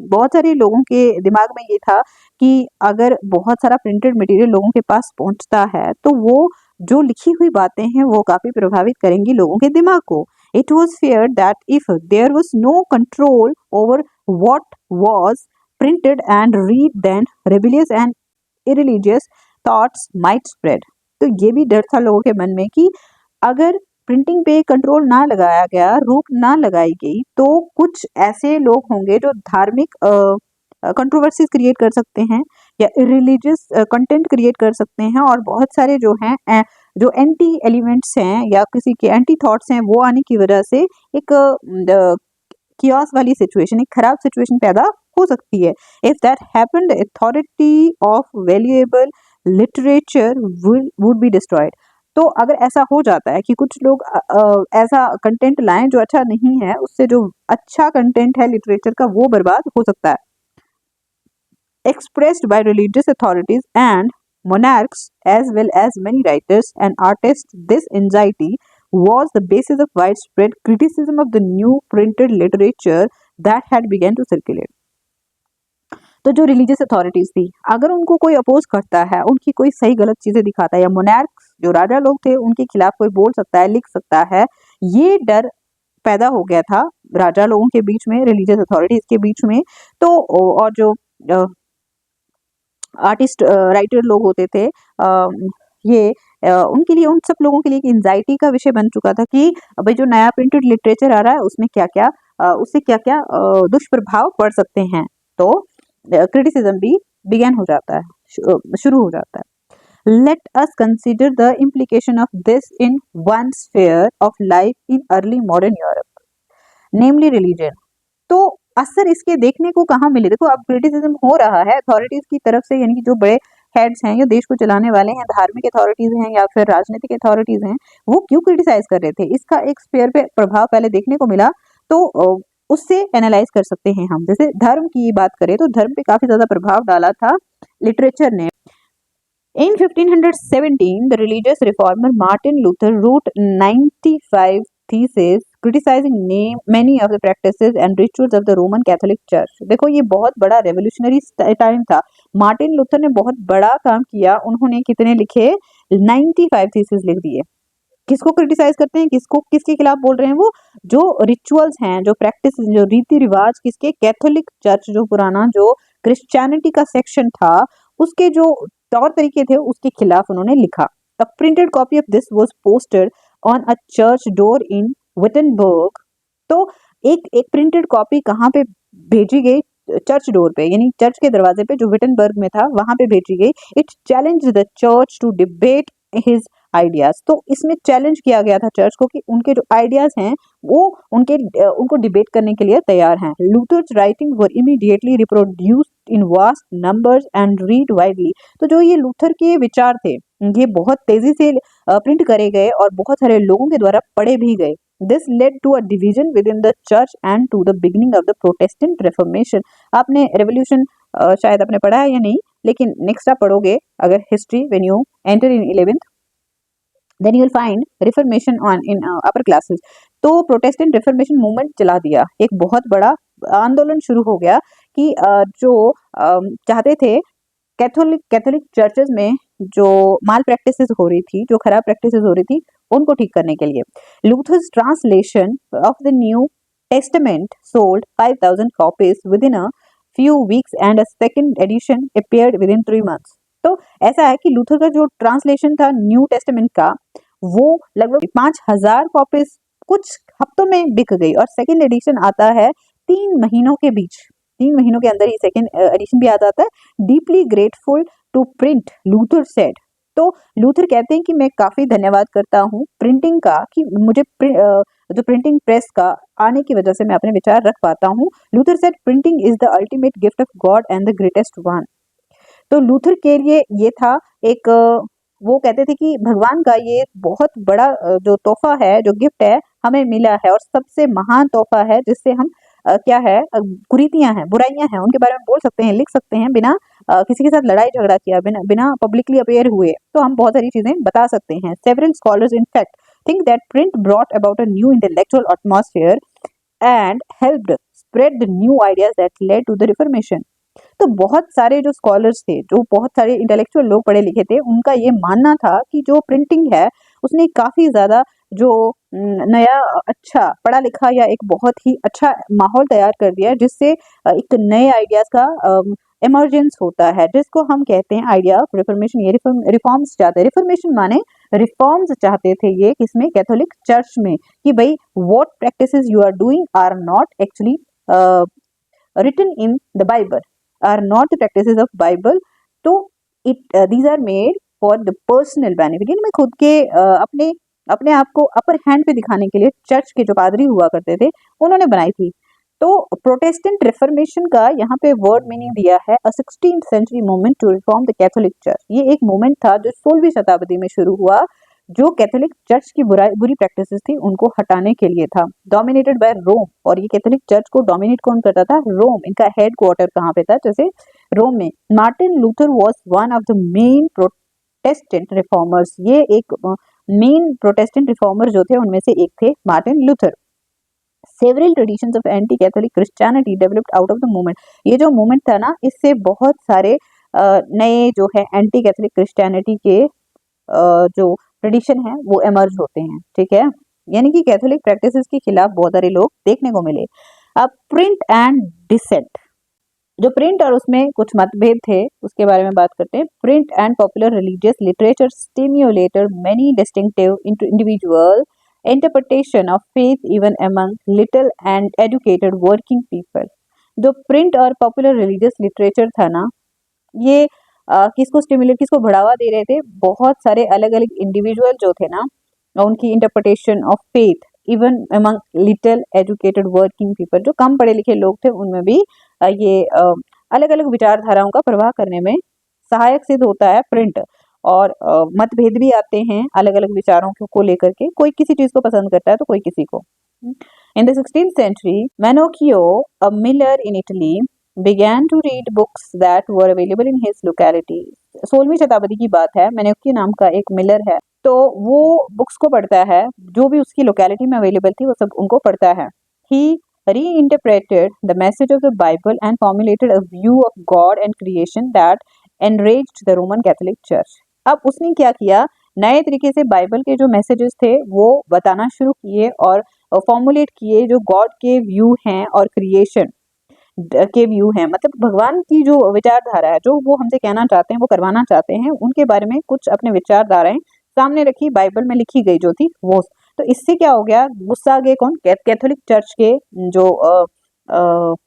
बहुत सारे लोगों के दिमाग में ये था कि अगर बहुत सारा प्रिंटेड मटेरियल लोगों के पास पहुंचता है तो वो जो लिखी हुई बातें हैं वो काफी प्रभावित करेंगी लोगों के दिमाग को। It was feared that if there was no control over what was printed and read, then rebellious and irreligious thoughts might spread. तो ये भी डर था लोगों के मन में कि अगर प्रिंटिंग पे कंट्रोल ना लगाया गया, रोक ना लगाई गई, तो कुछ ऐसे लोग होंगे जो धार्मिक कंट्रोवर्सीज क्रिएट कर सकते हैं या रिलीजियस कंटेंट क्रिएट कर सकते हैं, और बहुत सारे जो हैं जो एंटी एलिमेंट्स हैं या किसी के एंटी थॉट्स हैं, वो आने की वजह से एक कियोस वाली सिचुएशन, एक खराब सिचुएशन पैदा हो सकती है। If that happened, authority of valuable literature would be destroyed. तो अगर ऐसा हो जाता है कि कुछ लोग ऐसा कंटेंट लाएं जो अच्छा नहीं है, उससे जो अच्छा कंटेंट है लिटरेचर का वो बर्बाद हो सकता है। Expressed by religious authorities and monarchs as well as many writers and artists, this anxiety was the basis of widespread criticism of the new printed literature that had begun to circulate. तो जो रिलीजियस अथॉरिटीज थी, अगर उनको कोई अपोज करता है, उनकी कोई सही गलत चीजें दिखाता है, या मोनार्क्स जो राजा लोग थे उनके खिलाफ कोई बोल सकता है, लिख सकता है, ये डर पैदा हो गया था राजा लोगों के बीच में, रिलीजियस अथॉरिटीज के बीच में। तो और जो आर्टिस्ट राइटर लोग होते थे, ये उनके लिए, उन सब लोगों के लिए एक एंजाइटी का विषय बन चुका था कि भाई जो नया प्रिंटेड लिटरेचर आ रहा है उसमें क्या क्या उससे क्या क्या दुष्प्रभाव पड़ सकते हैं। तो क्रिटिसिज्म भी बिगेन हो जाता है, शुरू हो जाता है। Let us consider the implication of this in one sphere of life in early modern Europe, namely religion. तो असर इसके देखने को कहाँ मिले? देखो, अब क्रिटिसिज्म हो रहा है अथॉरिटीज की तरफ से, यानी कि जो बड़े हेड्स हैं या देश को चलाने वाले हैं, धार्मिक अथॉरिटीज हैं या फिर राजनीतिक अथॉरिटीज हैं, वो क्यों क्रिटिसाइज कर रहे थे, इसका एक स्फीयर पे प्रभाव पहले देखने को मिला। तो उससे एनालाइज कर सकते हैं हम। जैसे धर्म की बात करें तो धर्म पे काफी ज्यादा प्रभाव डाला था लिटरेचर ने। In 1517, the religious reformer Martin Luther wrote 95 theses criticizing many of the practices and rituals of the Roman Catholic Church. देखो, ये बहुत बड़ा रेवोल्यूशनरी टाइम था। मार्टिन लूथर ने बहुत बड़ा काम किया। उन्होंने कितने लिखे? 95 थीसिस लिख दिए। किसको क्रिटिसाइज करते हैं, किसके खिलाफ बोल रहे हैं? वो जो रिचुअल्स हैं, जो प्रैक्टिस, जो रीति रिवाज, किसके? कैथोलिक चर्च, जो पुराना जो क्रिश्चियनिटी का सेक्शन था, उसके जो तौर तरीके थे उसके खिलाफ उन्होंने लिखा। A printed copy of this was posted on a church door in Wittenberg. तो एक एक प्रिंटेड कॉपी कहाँ पे भेजी गई? चर्च डोर पे, यानी चर्च के दरवाजे पे, जो विटनबर्ग में था वहां पे भेजी गई। It challenge the church to debate his ideas. तो इसमें चैलेंज किया गया था चर्च को कि उनके जो आइडियाज हैं वो उनको डिबेट करने के लिए तैयार हैं। Luther's writing were immediately reproduced in vast numbers and read widely. तो जो ये लूथर के विचार थे ये बहुत तेजी से प्रिंट करे गए और बहुत सारे लोगों के द्वारा पढ़े भी गए। This led to a division within the church and to the beginning of the Protestant Reformation. आपने रेवोल्यूशन शायद आपने पढ़ा है या नहीं, लेकिन नेक्स्ट आप पढ़ोगे अगर history when you enter in 11th, then you will find Reformation on in upper classes. तो प्रोटेस्टेंट रिफॉर्मेशन मूवमेंट चला दिया, एक बहुत बड़ा आंदोलन शुरू हो गया कि जो चाहते थे कैथोलिक चर्चेज में जो माल प्रैक्टिसेस हो रही थी, जो खराब प्रैक्टिसेस हो रही थी, उनको ठीक करने के लिए। Luther's translation of the New Testament sold 5000 copies within a few weeks and a second edition appeared within 3 months। तो ऐसा है कि लूथर का जो ट्रांसलेशन था न्यू टेस्टामेंट का, वो लगभग 5000 कॉपीज कुछ हफ्तों में बिक गई, और सेकंड एडिशन आता है 3 महीनों के बीच, 3 महीनों के अंदर ही सेकंड एडिशन भी आ जाता है। Deeply grateful to print, Luther said. तो लूथर कहते हैं कि मैं काफी धन्यवाद करता हूँ प्रिंटिंग का, कि मुझे जो प्रिंटिंग प्रेस का आने की वजह से मैं अपने विचार रख पाता हूँ। Luther said printing is the ultimate gift of God and the greatest one. तो लूथर के लिए ये था एक वो कहते थे कि भगवान का ये बहुत बड़ा जो तोहफा है, जो गिफ्ट है हमें मिला है, और सबसे महान तोहफा है जिससे हम क्या है कुरीतियां हैं, बुराइयां हैं, उनके बारे में बोल सकते हैं, लिख सकते हैं, बिना किसी के साथ लड़ाई झगड़ा किया, बिना पब्लिकली अपेयर हुए। तो हम बहुत सारी चीजें बता सकते हैं। Several scholars in fact think that print brought about a new intellectual atmosphere and helped spread the new ideas that led to the Reformation. तो बहुत सारे जो स्कॉलर्स थे, जो बहुत सारे इंटेलेक्चुअल लोग पढ़े लिखे थे, उनका ये मानना था कि जो प्रिंटिंग है उसने काफी ज्यादा जो नया अच्छा पढ़ा लिखा या एक बहुत ही अच्छा माहौल तैयार कर दिया, जिससे एक नए आइडियाज का इमर्जेंस होता है, जिसको हम कहते हैं आइडिया ऑफ रिफॉर्मेशन। ये रिफॉर्म्स चाहते हैं, रिफॉर्मेशन माने रिफॉर्म्स चाहते थे ये किसमें? कैथोलिक चर्च में, कि भाई what practices you are doing are not actually written in the Bible, are not the practices of Bible। तो these are made for the personal benefit। मैं खुद के अपने आप को अपर हैंड पे दिखाने के लिए चर्च के जो पादरी हुआ करते थे उन्होंने बनाई थी। तो प्रोटेस्टेंट रिफॉर्मेशन का यहाँ पे वर्ड मीनिंग दिया है a 16th century movement to reform the Catholic church. ये एक मूवमेंट था जो 16वीं शताब्दी में शुरू हुआ, जो कैथोलिक चर्च की बुरी प्रैक्टिसेस थी उनको हटाने के लिए था। डोमिनेटेड बाय रोम, और ये कैथोलिक चर्च को डोमिनेट कौन करता था? रोम। इनका हेड क्वार्टर कहाँ पे था? जैसे रोम में। Martin Luther was one of the main Protestant reformers. ये एक मेन प्रोटेस्टेंट रिफॉर्मर जो थे उनमें से एक थे Martin Luther. Several traditions of anti Catholic Christianity developed out of the movement. ये जो मूवमेंट था ना, इससे बहुत सारे नए जो है एंटी कैथोलिक क्रिश्चियनिटी के जो ट्रेडिशन है वो एमर्ज होते हैं, ठीक है। यानी कि कैथोलिक प्रैक्टिसेस के खिलाफ बहुत सारे लोग देखने को मिले। अब प्रिंट एंड डिसेंट, जो प्रिंट और उसमें कुछ मतभेद थे उसके बारे में बात करते हैं। Print and popular religious literature stimulated many distinctive individual interpretation of faith even among little and educated working people. जो प्रिंट और पॉपुलर रिलीजियस लिटरेचर था ना, ये किसको स्टिमुलेट, किसको बढ़ावा दे रहे थे? बहुत सारे अलग अलग इंडिविजुअल जो थे ना, उनकी interpretation of faith even among little educated working people. जो कम पढ़े लिखे लोग थे उनमें भी ये अलग अलग विचारधाराओं का प्रवाह करने में सहायक सिद्ध होता है प्रिंट। और मतभेद भी आते हैं अलग अलग विचारों को लेकर के, कोई किसी चीज को पसंद करता है तो कोई किसी को। In the 16th century, Manocchio, a miller in Italy, began to read books that were available in his locality। 16वीं शताब्दी की बात है, मैनोक्कियो नाम का एक मिलर है, तो वो बुक्स को पढ़ता है जो भी उसकी लोकेलिटी में अवेलेबल थी, वो सब उनको पढ़ता है। He reinterpreted the message of the Bible and formulated a view of God and creation that enraged the Roman Catholic Church। अब उसने क्या किया? नए तरीके से बाइबल के जो मैसेजेस थे वो बताना शुरू किए और फॉर्मुलेट किए, जो गॉड के व्यू हैं और क्रिएशन के व्यू हैं, मतलब भगवान की जो विचारधारा है, जो वो हमसे कहना चाहते हैं, वो करवाना चाहते हैं, उनके बारे में कुछ अपने विचारधाराएं सामने रखी, बाइबल में लिखी गई जो थी वो। तो इससे क्या हो गया, गुस्सा आ गए कौन, कैथोलिक चर्च के जो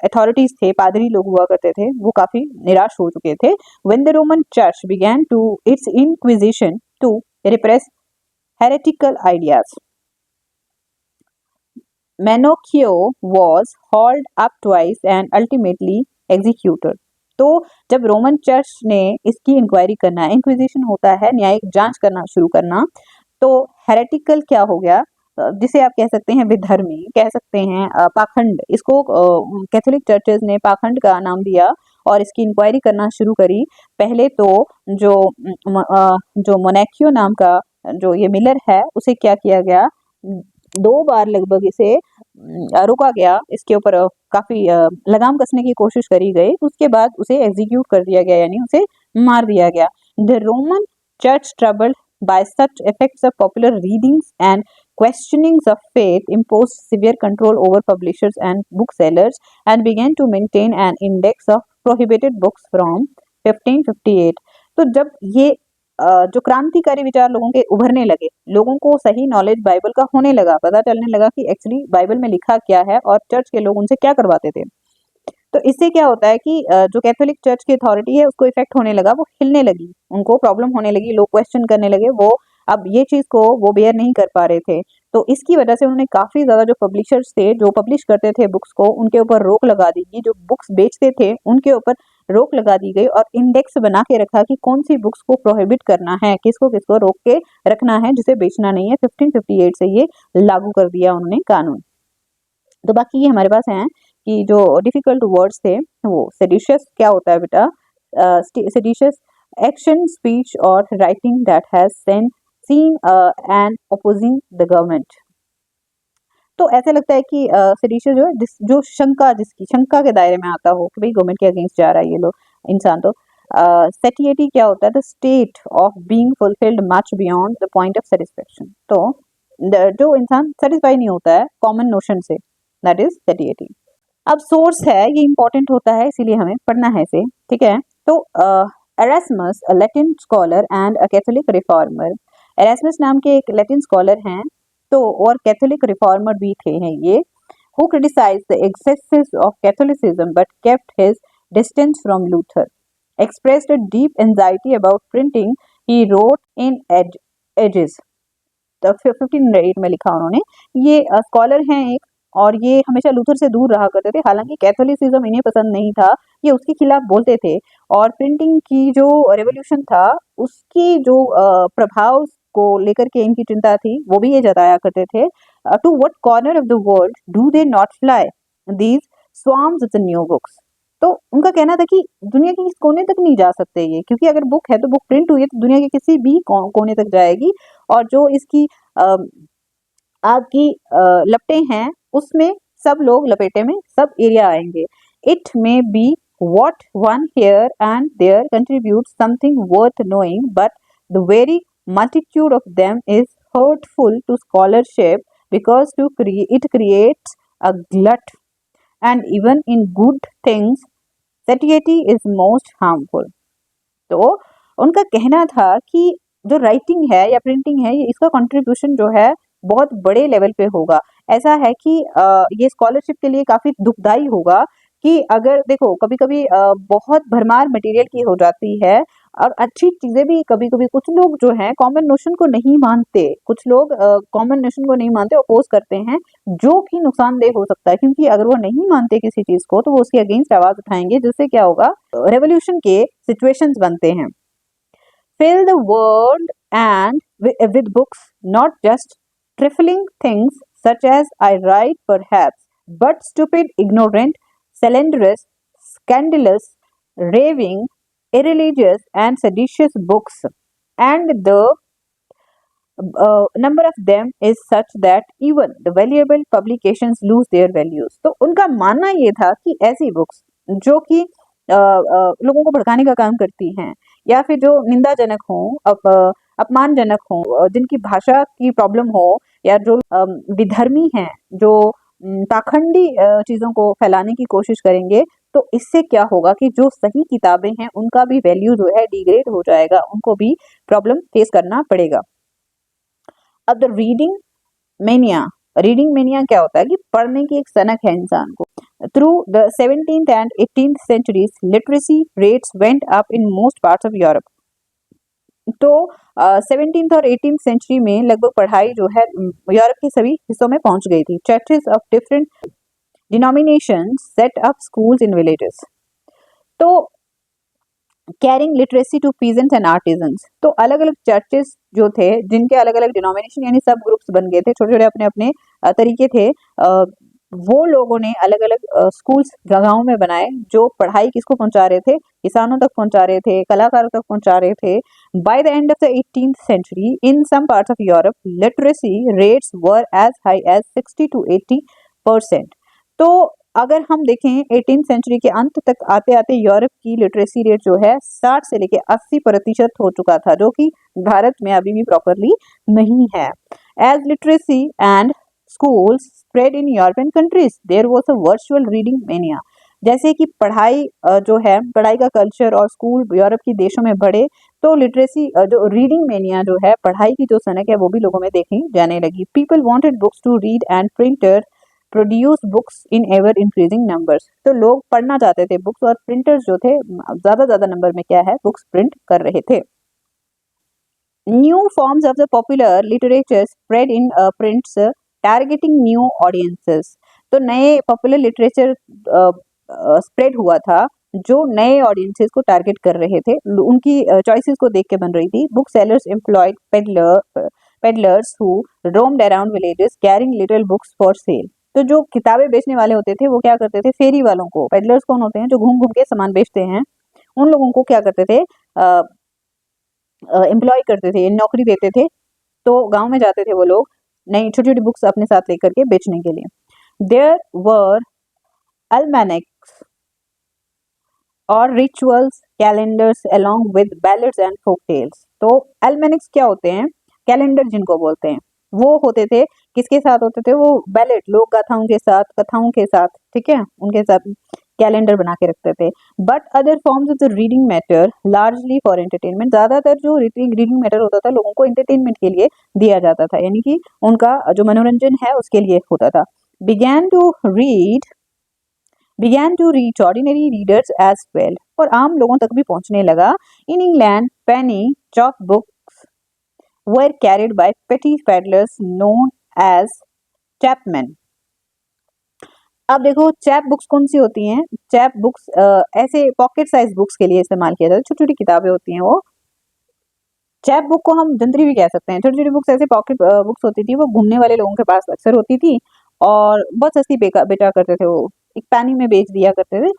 अथॉरिटीज थे, पादरी लोग हुआ करते थे, वो काफी निराश हो चुके थे। When the Roman church began to its inquisition to repress heretical ideas, Menocchio was hauled up twice and ultimately executed. तो जब रोमन चर्च ने इसकी इंक्वायरी करना, इंक्विजिशन होता है न्यायिक जांच करना शुरू करना, तो हेरेटिकल क्या हो गया, जिसे आप कह सकते हैं विधर्मी, कह सकते हैं पाखंड, इसको कैथोलिक चर्चेज ने पाखंड का नाम दिया और इसकी इंक्वायरी करना शुरू करी। पहले तो जो मोनेक्यो नाम का जो ये मिलर है, उसे क्या किया गया, 2 बार लगभग इसे रोका गया, इसके ऊपर काफी लगाम कसने की कोशिश करी गई, उसके बाद उसे एग्जीक्यूट कर दिया गया, यानी उसे मार दिया गया। The Roman church troubled by such effects of popular readings and questionings of faith imposed severe control over publishers and booksellers and began to maintain an index of prohibited books from 1558। तो जब ये जो क्रांतिकारी विचार लोगों के उभरने लगे, लोगों को सही नॉलेज बाइबल का होने लगा, पता चलने लगा कि एक्चुअली बाइबल में लिखा क्या है और चर्च के लोग उनसे क्या करवाते थे, तो इससे क्या होता है कि जो कैथोलिक चर्च की अथॉरिटी है उसको इफेक्ट होने लगा, वो हिलने लगी, उनको प्रॉब्लम होने लगी, लोग क्वेश्चन करने लगे, वो अब ये चीज को वो बेयर नहीं कर पा रहे थे। तो इसकी वजह से उन्होंने काफी ज्यादा जो पब्लिशर्स थे, जो पब्लिश करते थे बुक्स को, उनके ऊपर रोक लगा दी गई, जो बुक्स बेचते थे उनके ऊपर रोक लगा दी गई और इंडेक्स बना के रखा कि कौन सी बुक्स को प्रोहिबिट करना है, किसको किसको रोक के रखना है, जिसे बेचना नहीं है। 1558 से ये लागू कर दिया उन्होंने कानून। तो बाकी ये हमारे पास हैं कि जो डिफिकल्ट वर्ड्स थे, वो सेडिशियस क्या होता है बेटा, सेडिशियस एक्शन, स्पीच और writing that has seen and opposing the government. तो ऐसा लगता है कि सेडिशियस जो है जो शंका, जिसकी शंका के दायरे में आता हो कि भाई गवर्नमेंट के अगेंस्ट जा रहा है ये लोग इंसान। तो सेटिएटी क्या होता है, the state of being fulfilled much beyond the point of satisfaction. तो जो इंसान सेटिस्फाई नहीं होता है कॉमन नोशन से, दैट इज सेटिएटी। अब सोर्स है, ये इंपॉर्टेंट होता है इसीलिए हमें पढ़ना है इसे, ठीक है। तो Erasmus, a Latin scholar and a Catholic reformer, Erasmus नाम के एक लैटिन स्कॉलर हैं, तो और कैथोलिक रिफॉर्मर भी थे हैं ये, who criticized the excesses of Catholicism but kept his distance from Luther, expressed a deep anxiety about printing, he wrote in Edges, तो 1508 में लिखा उन्होंने। ये स्कॉलर हैं एक, और ये हमेशा लूथर से दूर रहा करते थे, हालांकि कैथोलिसिज्म इन्हें पसंद नहीं था, ये उसके खिलाफ बोलते थे, और प्रिंटिंग की जो रेवोल्यूशन था उसकी जो प्रभाव को लेकर के इनकी चिंता थी, वो भी ये जताया करते थे। To what corner of the world do they not fly these swarms of the new books. तो उनका कहना था कि दुनिया के किस कोने तक नहीं जा सकते ये, क्योंकि अगर बुक है तो बुक प्रिंट हुई है तो दुनिया के किसी भी कोने तक जाएगी, और जो इसकी आग की लपटें हैं उसमें सब लोग लपेटे में, सब एरिया आएंगे। It may be what one here and there contributes something worth knowing, but the very multitude of them is hurtful to scholarship because it creates a glut, and even in good things satiety is most harmful। तो उनका कहना था कि जो राइटिंग है या प्रिंटिंग है, इसका कंट्रीब्यूशन जो है बहुत बड़े लेवल पे होगा। ऐसा है कि ये स्कॉलरशिप के लिए काफी दुखदाई होगा कि अगर देखो कभी कभी बहुत भरमार मटेरियल की हो जाती है, और अच्छी चीजें भी कभी कभी कुछ लोग जो हैं कॉमन नोशन को नहीं मानते, कुछ लोग कॉमन नोशन को नहीं मानते, अपोज करते हैं, जो कि नुकसानदेह हो सकता है, क्योंकि अगर वो नहीं मानते किसी चीज को तो वो उसके अगेंस्ट आवाज उठाएंगे, जिससे क्या होगा, रेवोल्यूशन के सिचुएशंस बनते हैं। Fill the world and with books, not just trifling things such as I write perhaps, but stupid, ignorant, slanderous, scandalous, raving, irreligious and seditious books, and the number of them is such that even the valuable publications lose their values। तो उनका मानना ये था कि ऐसी बुक्स जो कि लोगों को भड़काने का काम करती हैं, या फिर जो निंदाजनक हो, अपमानजनक हो, जिनकी भाषा की प्रॉब्लम हो, या जो विधर्मी हैं, जो पाखंडी चीजों को फैलाने की कोशिश करेंगे, तो इससे क्या होगा कि जो सही किताबें हैं उनका भी वैल्यू जो है डिग्रेड हो जाएगा, उनको भी प्रॉब्लम फेस करना पड़ेगा। अब the reading mania, reading mania क्या होता है कि पढ़ने की एक सनक है इंसान को। Through the 17th and 18th centuries, literacy rates went up in most parts of Europe. तो 17th और 18th सेंचुरी में लगभग पढ़ाई जो है यूरोप के सभी हिस्सों में पहुंच गई थी। Churches of different denominations set up schools in villages. तो carrying literacy to peasants and artisans, तो अलग अलग चर्चेस जो थे जिनके अलग अलग डिनोमिनेशन यानी सब ग्रुप्स बन गए थे, छोटे छोटे अपने अपने तरीके थे। वो लोगों ने अलग अलग स्कूल्स गाँव में बनाए जो पढ़ाई किसको पहुंचा रहे थे, किसानों तक पहुंचा रहे थे, कलाकारों तक पहुंचा रहे थे। By the end of the 18th century, in some parts of Europe, literacy rates were as high as 60 to 80%। तो अगर हम देखें 18th सेंचुरी के अंत तक आते आते यूरोप की लिटरेसी रेट जो है 60 से लेके 80% हो चुका था, जो कि भारत में अभी भी प्रॉपरली नहीं है। As literacy and schools spread in European countries, there was a virtual reading mania। जैसे कि पढ़ाई जो है, पढ़ाई का कल्चर और स्कूल यूरोप के देशों में बढ़े तो लिटरेसी जो रीडिंग मेनिया जो है, पढ़ाई की जो सनक है वो भी लोगों में देखी जाने लगी। People wanted books to read and printers produce books in ever increasing numbers. तो लोग पढ़ना चाहते थे बुक्स, और प्रिंटर्स जो थे ज्यादा नंबर में क्या है बुक्स प्रिंट कर रहे थे। New forms of the popular literature spread in prints, targeting new audiences। तो नए पॉपुलर लिटरेचर स्प्रेड हुआ था जो नए ऑडियंसेस को टारगेट कर रहे थे, उनकी चॉइसेस को देख के बन रही थी। Book sellers employed peddlers who roamed around villages carrying little books for sale. तो जो किताबें बेचने वाले होते थे वो क्या करते थे, फेरी वालों को, पेडलर्स कौन होते हैं जो घूम घूम के सामान बेचते हैं, उन लोगों को क्या करते थे, एम्प्लॉय करते थे, नौकरी देते थे। तो गांव में जाते थे वो लोग नई छोटी छोटी बुक्स अपने साथ लेकर के बेचने के लिए। देयर वर almanacs और rituals calendars along with ballads and folk tales। तो almanacs क्या होते हैं, कैलेंडर जिनको बोलते हैं, वो होते थे, किसके साथ होते थे वो, बैलेट लोक गाथाओं के साथ, कथाओं के साथ, ठीक है, उनके साथ कैलेंडर बना के रखते थे। But other forms of the reading matter largely for entertainment, ज्यादातर जो रीडिंग मैटर होता था लोगों को एंटरटेनमेंट के लिए दिया जाता था, यानी कि उनका जो मनोरंजन है उसके लिए होता था। began to reach ordinary readers as well, और आम लोगों तक भी पहुंचने लगा। In England penny chalk books were carried by petty peddlers known as chapmen। अब देखो चैप बुक्स कौन सी होती हैं, चैप बुक्स ऐसे पॉकेट साइज बुक्स के लिए इस्तेमाल किया जाता है, छोटी छोटी किताबें होती हैं वो। चैप बुक को हम दंतरी भी कह सकते हैं। छोटी छोटी बुक्स ऐसे पॉकेट बुक्स होती थी, वो घूमने वाले लोगों के पास अक्सर होती थी और बहुत सस्ती बेचा करते थे, वो एक पैनी में बेच दिया करते थे,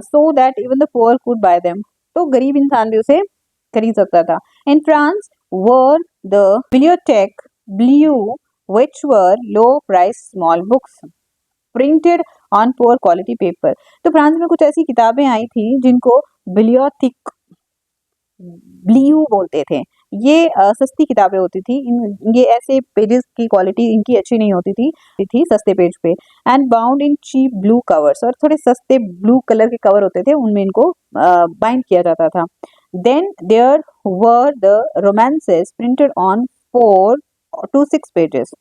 so that even the poor could buy them. तो गरीब इंसान भी उसे खरीद सकता था। In France were the Bibliotheque Bleue which were low price small books printed on poor quality paper. तो फ्रांस में कुछ ऐसी किताबें आई थी जिनको बिब्लियोथेक ब्लू बोलते थे। ये सस्ती किताबें होती थी, ये ऐसे पेजेस की क्वालिटी इनकी अच्छी नहीं होती थी सस्ते पेज पे। And bound in cheap blue covers, और थोड़े सस्ते ब्लू कलर के कवर होते थे, उनमें इनको बाइंड किया जाता था। Then there were the romances printed on 4 to 6 pages.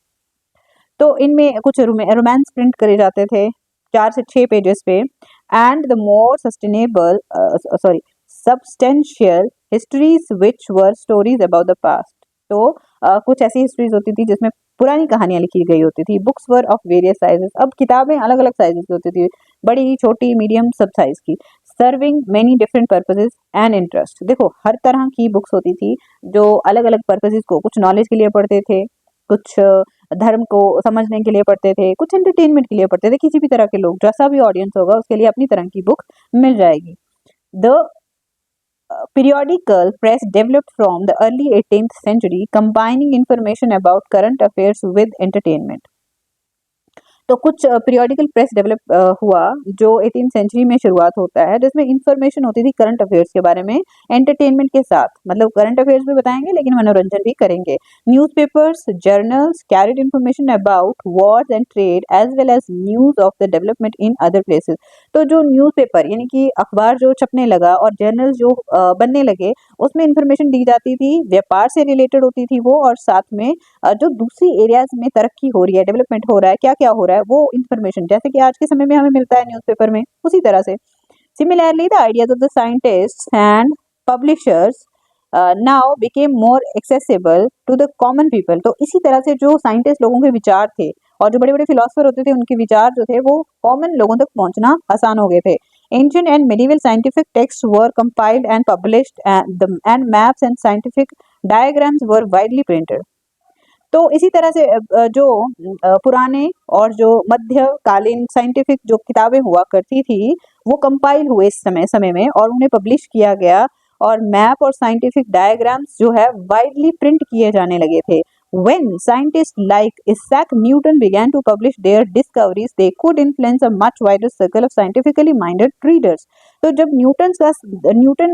तो इनमें कुछ रोमांस प्रिंट करे जाते थे 4 से 6 पेजेस पे। And the more substantial histories which were stories about the past. तो कुछ ऐसी हिस्ट्रीज होती थी जिसमें पुरानी कहानियां लिखी गई होती थी। Books were of various sizes, अब किताबें अलग अलग साइजेस की होती थी, बड़ी, छोटी, मीडियम, सब साइज की। Serving many different purposes and interest. देखो हर तरह की बुक्स होती थी जो अलग अलग पर्पसेस को, कुछ नॉलेज के लिए पढ़ते थे, कुछ धर्म को समझने के लिए पढ़ते थे, कुछ एंटरटेनमेंट के लिए पढ़ते थे। किसी भी तरह के लोग, जैसा भी ऑडियंस होगा उसके लिए अपनी तरह की बुक मिल जाएगी। The periodical press developed from the early 18th century, combining information about current affairs with entertainment। तो कुछ पीरियोडिकल प्रेस डेवलप हुआ जो 18th सेंचुरी में शुरुआत होता है, जिसमें इंफॉर्मेशन होती थी करंट अफेयर्स के बारे में एंटरटेनमेंट के साथ, मतलब करंट अफेयर्स भी बताएंगे लेकिन मनोरंजन भी करेंगे। Newspapers, journals carried information about wars and trade as well as news of the development in other places. तो जो न्यूज़पेपर यानी कि अखबार जो छपने लगा और जर्नल्स जो बनने लगे, उसमें इंफॉर्मेशन दी जाती थी, व्यापार से रिलेटेड होती थी वो, और साथ में जो दूसरी एरियाज में तरक्की हो रही है, डेवलपमेंट हो रहा है, क्या क्या हो रहा है, वो इन्फॉर्मेशन जैसे कि आज के समय में हमें मिलता है न्यूज़पेपर में, उसी तरह से। Similarly the ideas of the scientists and publishers now became more accessible to the common people. तो इसी तरह से जो साइंटिस्ट लोगों के विचार थे और जो बड़े बड़े फिलोसफर होते थे, उनके विचार जो थे वो कॉमन लोगों तक पहुंचना आसान हो गए थे। Ancient and medieval scientific texts were compiled and published, and maps and scientific diagrams were widely printed. तो इसी तरह से जो पुराने और जो मध्यकालीन साइंटिफिक जो किताबें हुआ करती थी, वो कंपाइल हुए इस समय में और उन्हें पब्लिश किया गया, और मैप और साइंटिफिक डायग्राम्स जो है वाइडली प्रिंट किए जाने लगे थे। When scientists like Isaac Newton began to publish their discoveries, they could influence a much wider circle of scientifically minded readers. तो जब न्यूटन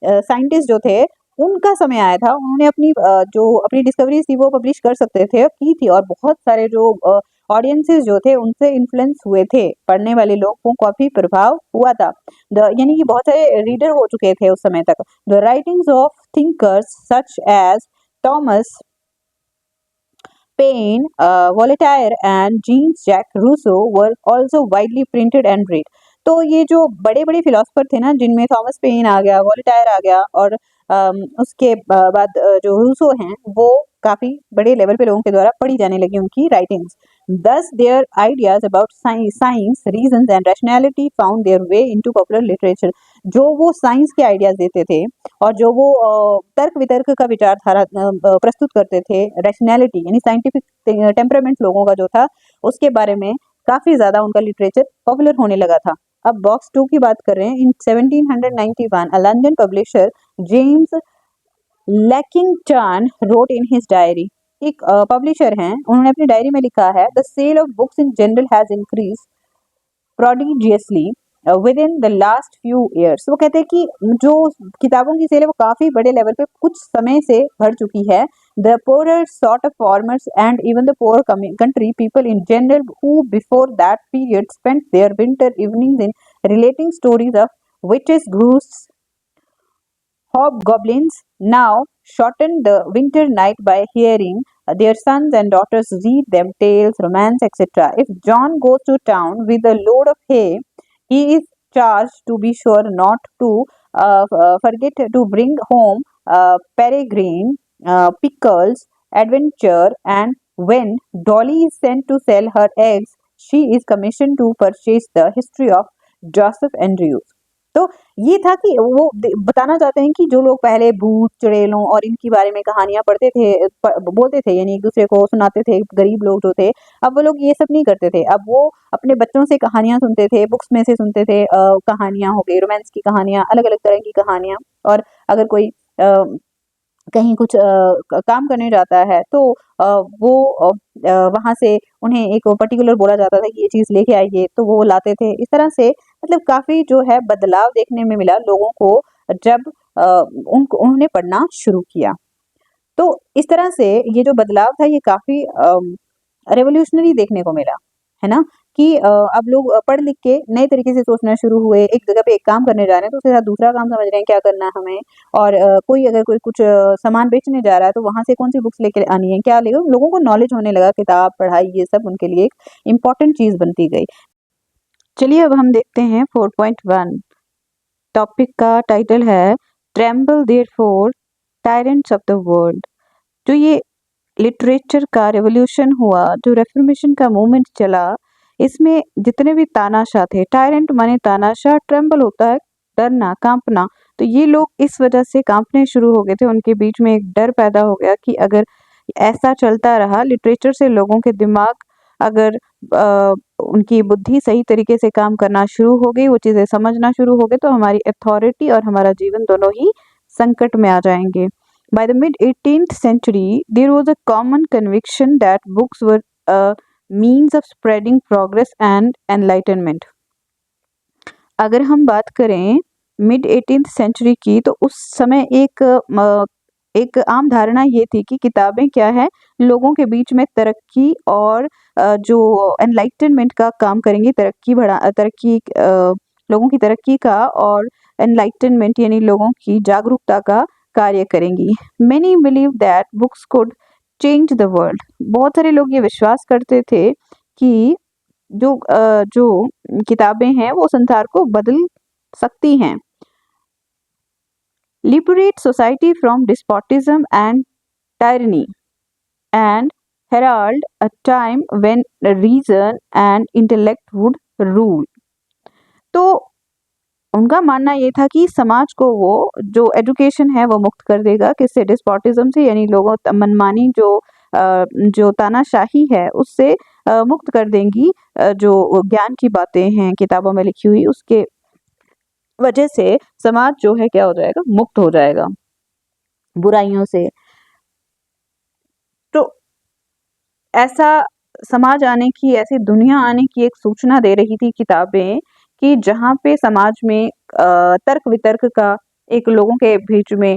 साइंटिस्ट जो थे, उनका समय आया था, उन्होंने जो अपनी डिस्कवरीज थी वो पब्लिश कर सकते थे, की थी, और बहुत सारे जो ऑडियंसेस जो थे उनसे इन्फ्लुएंस हुए थे, पढ़ने वाले लोगों को काफी प्रभाव हुआ था, यानी कि बहुत सारे रीडर हो चुके थे उस समय तक। The writings of thinkers such as Thomas Paine, Voltaire and Jean-Jacques Rousseau were also widely printed and read. तो ये जो बड़े बड़े फिलोसफर थे ना, जिनमें थॉमस पेन आ गया, वोल्टायर आ गया, और उसके बाद जो रूसो हैं, वो काफी बड़े लेवल पे लोगों के द्वारा पढ़ी जाने लगी उनकी writings. Thus their ideas about science, reasons and rationality found their way into popular literature. जो वो साइंस के आइडियाज देते थे और जो वो तर्क वितर्क का विचारधारा प्रस्तुत करते थे, रैशनैलिटी यानी साइंटिफिक टेम्परामेंट लोगों का जो था, उसके बारे में काफी ज्यादा उनका लिटरेचर पॉपुलर होने लगा था। अब बॉक्स 2 की बात कर रहे हैं। In 1791 a London publisher James Lackington wrote in his diary. एक पब्लिशर हैं, उन्होंने अपनी डायरी में लिखा है, the sale of books in general has increase prodigiously within the last few years. वो कहते हैं कि जो किताबों की सेल है वो काफी बड़े लेवल पे कुछ समय से बढ़ चुकी है। The poorer sort of farmers and even the poor country people in general who before that period spent their winter evenings in relating stories of witches, ghosts, hobgoblins, now shorten the winter night by hearing their sons and daughters read them tales, romance, etc. If John goes to town with a load of hay, he is charged to be sure not to forget to bring home peregrine, pickles, adventure, and when Dolly is sent to sell her eggs, she is commissioned to purchase the history of Joseph Andrews. तो ये था कि वो बताना चाहते हैं कि जो लोग पहले भूत, चुड़ैलों और इनके बारे में कहानियां पढ़ते थे, बोलते थे, यानी एक दूसरे को सुनाते थे, गरीब लोग जो थे, अब वो लोग ये सब नहीं करते थे। अब वो अपने बच्चों से कहानियां सुनते थे, बुक्स में से सुनते थे, कहानियां हो गई, रोमांस की कहानियां, अलग अलग तरह की कहानियां, और अगर कोई कहीं कुछ काम करने जाता है तो वो वहाँ से उन्हें एक पर्टिकुलर बोला जाता था कि ये चीज़ लेके आइए, तो वो लाते थे। इस तरह से मतलब काफ़ी जो है बदलाव देखने में मिला लोगों को, जब उन्होंने पढ़ना शुरू किया। तो इस तरह से ये जो बदलाव था ये काफ़ी रेवोल्यूशनरी देखने को मिला, है ना, कि अब लोग पढ़ लिख के नए तरीके से सोचना शुरू हुए। एक जगह पे एक काम करने जा रहे हैं तो उसके साथ दूसरा काम समझ रहे हैं क्या करना है हमें, और कोई अगर कोई कुछ सामान बेचने जा रहा है तो वहाँ से कौन सी बुक्स लेके आनी है, क्या लेगा, लोगों को नॉलेज होने लगा, किताब पढ़ाई ये सब उनके लिए एक इम्पॉर्टेंट चीज़ बनती गई। चलिए अब हम देखते हैं 4.1। टॉपिक का टाइटल है tremble therefore tyrants of the world. जो ये लिटरेचर का रेवोल्यूशन हुआ, जो रेफॉर्मेशन का मूवमेंट चला, इसमें जितने भी तानाशाह थे, टायरेंट माने तानाशाह, ट्रेम्बल होता है डरना, कांपना, तो ये लोग इस वजह से कांपने शुरू हो गए थे। उनके बीच में एक डर पैदा हो गया कि अगर ऐसा चलता रहा लिटरेचर से, लोगों के दिमाग अगर उनकी बुद्धि सही तरीके से काम करना शुरू हो गई, वो चीज़ें समझना शुरू हो गए, तो हमारी अथॉरिटी और हमारा जीवन दोनों ही संकट में आ जाएंगे। By the mid 18th century, there was a common conviction that books were a means of spreading progress and enlightenment. अगर हम बात करें मिड 18th सेंचुरी की, तो उस समय एक आम धारणा ये थी कि किताबें क्या है, लोगों के बीच में तरक्की और जो एनलाइटनमेंट का काम करेंगी, लोगों की तरक्की का और एनलाइटनमेंट यानी लोगों की जागरूकता का कार्य करेंगी. Many believe that books could change the world. बहुत सारे लोग ये विश्वास करते थे कि जो किताबें हैं वो संसार को बदल सकती हैं. Liberate society from despotism and tyranny and herald a time when reason and intellect would rule. तो उनका मानना ये था कि समाज को वो जो एजुकेशन है वो मुक्त कर देगा, किससे, डिस्पोटिज्म से, यानी लोगों मनमानी जो तानाशाही है उससे मुक्त कर देंगी. जो ज्ञान की बातें हैं किताबों में लिखी हुई, उसके वजह से समाज जो है क्या हो जाएगा, मुक्त हो जाएगा बुराइयों से. तो ऐसा समाज आने की, ऐसी दुनिया आने की एक सूचना दे रही थी किताबें कि जहाँ पे समाज में तर्क वितर्क का एक लोगों के बीच में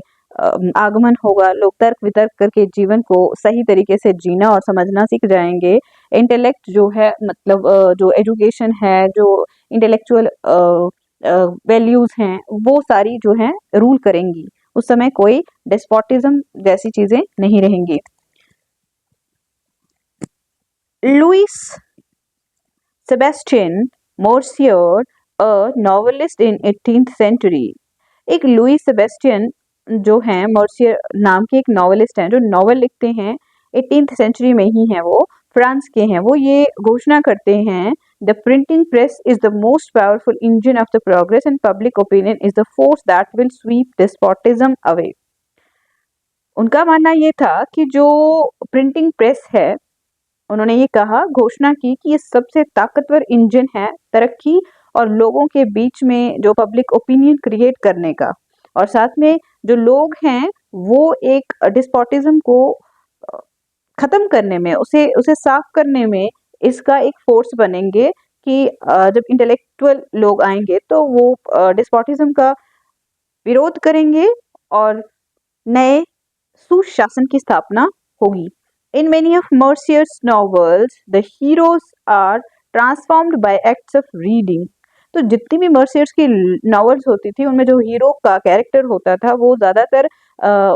आगमन होगा. लोग तर्क वितर्क करके जीवन को सही तरीके से जीना और समझना सीख जाएंगे. इंटेलेक्ट जो है, मतलब जो एजुकेशन है, जो इंटेलेक्चुअल वैल्यूज हैं, वो सारी जो हैं रूल करेंगी. उस समय कोई डेस्पोटिज्म जैसी चीजें नहीं रहेंगी. लुइस सेबेस्टियन मोर्सियर, अ नॉवेलिस्ट इन 18th सेंचुरी. एक लुइस सेबेस्टियन जो हैं, मोर्सियर नाम के एक नॉवेलिस्ट हैं जो नॉवेल लिखते हैं, 18th सेंचुरी में ही हैं, वो फ्रांस के हैं. वो ये घोषणा करते हैं, the printing press is the most powerful engine of the progress and public opinion is the force that will sweep despotism away. उनका मानना ये था कि जो प्रिंटिंग प्रेस है, उन्होंने ये कहा, घोषणा की कि ये सबसे ताकतवर इंजन है तरक्की और लोगों के बीच में जो पब्लिक ओपिनियन क्रिएट करने का. और साथ में जो लोग हैं वो एक डिस्पोटिज्म को खत्म करने में, उसे साफ करने में इसका एक फोर्स बनेंगे कि जब इंटेलेक्चुअल लोग आएंगे तो वो डिस्पोटिज्म का विरोध करेंगे और नए सुशासन की स्थापना होगी. In many of Mercier's novels, the heroes are transformed by acts of reading. तो जितनी भी मर्सियर्स की नॉवेल्स होती थी, उनमें जो हीरो का कैरेक्टर होता था वो ज़्यादातर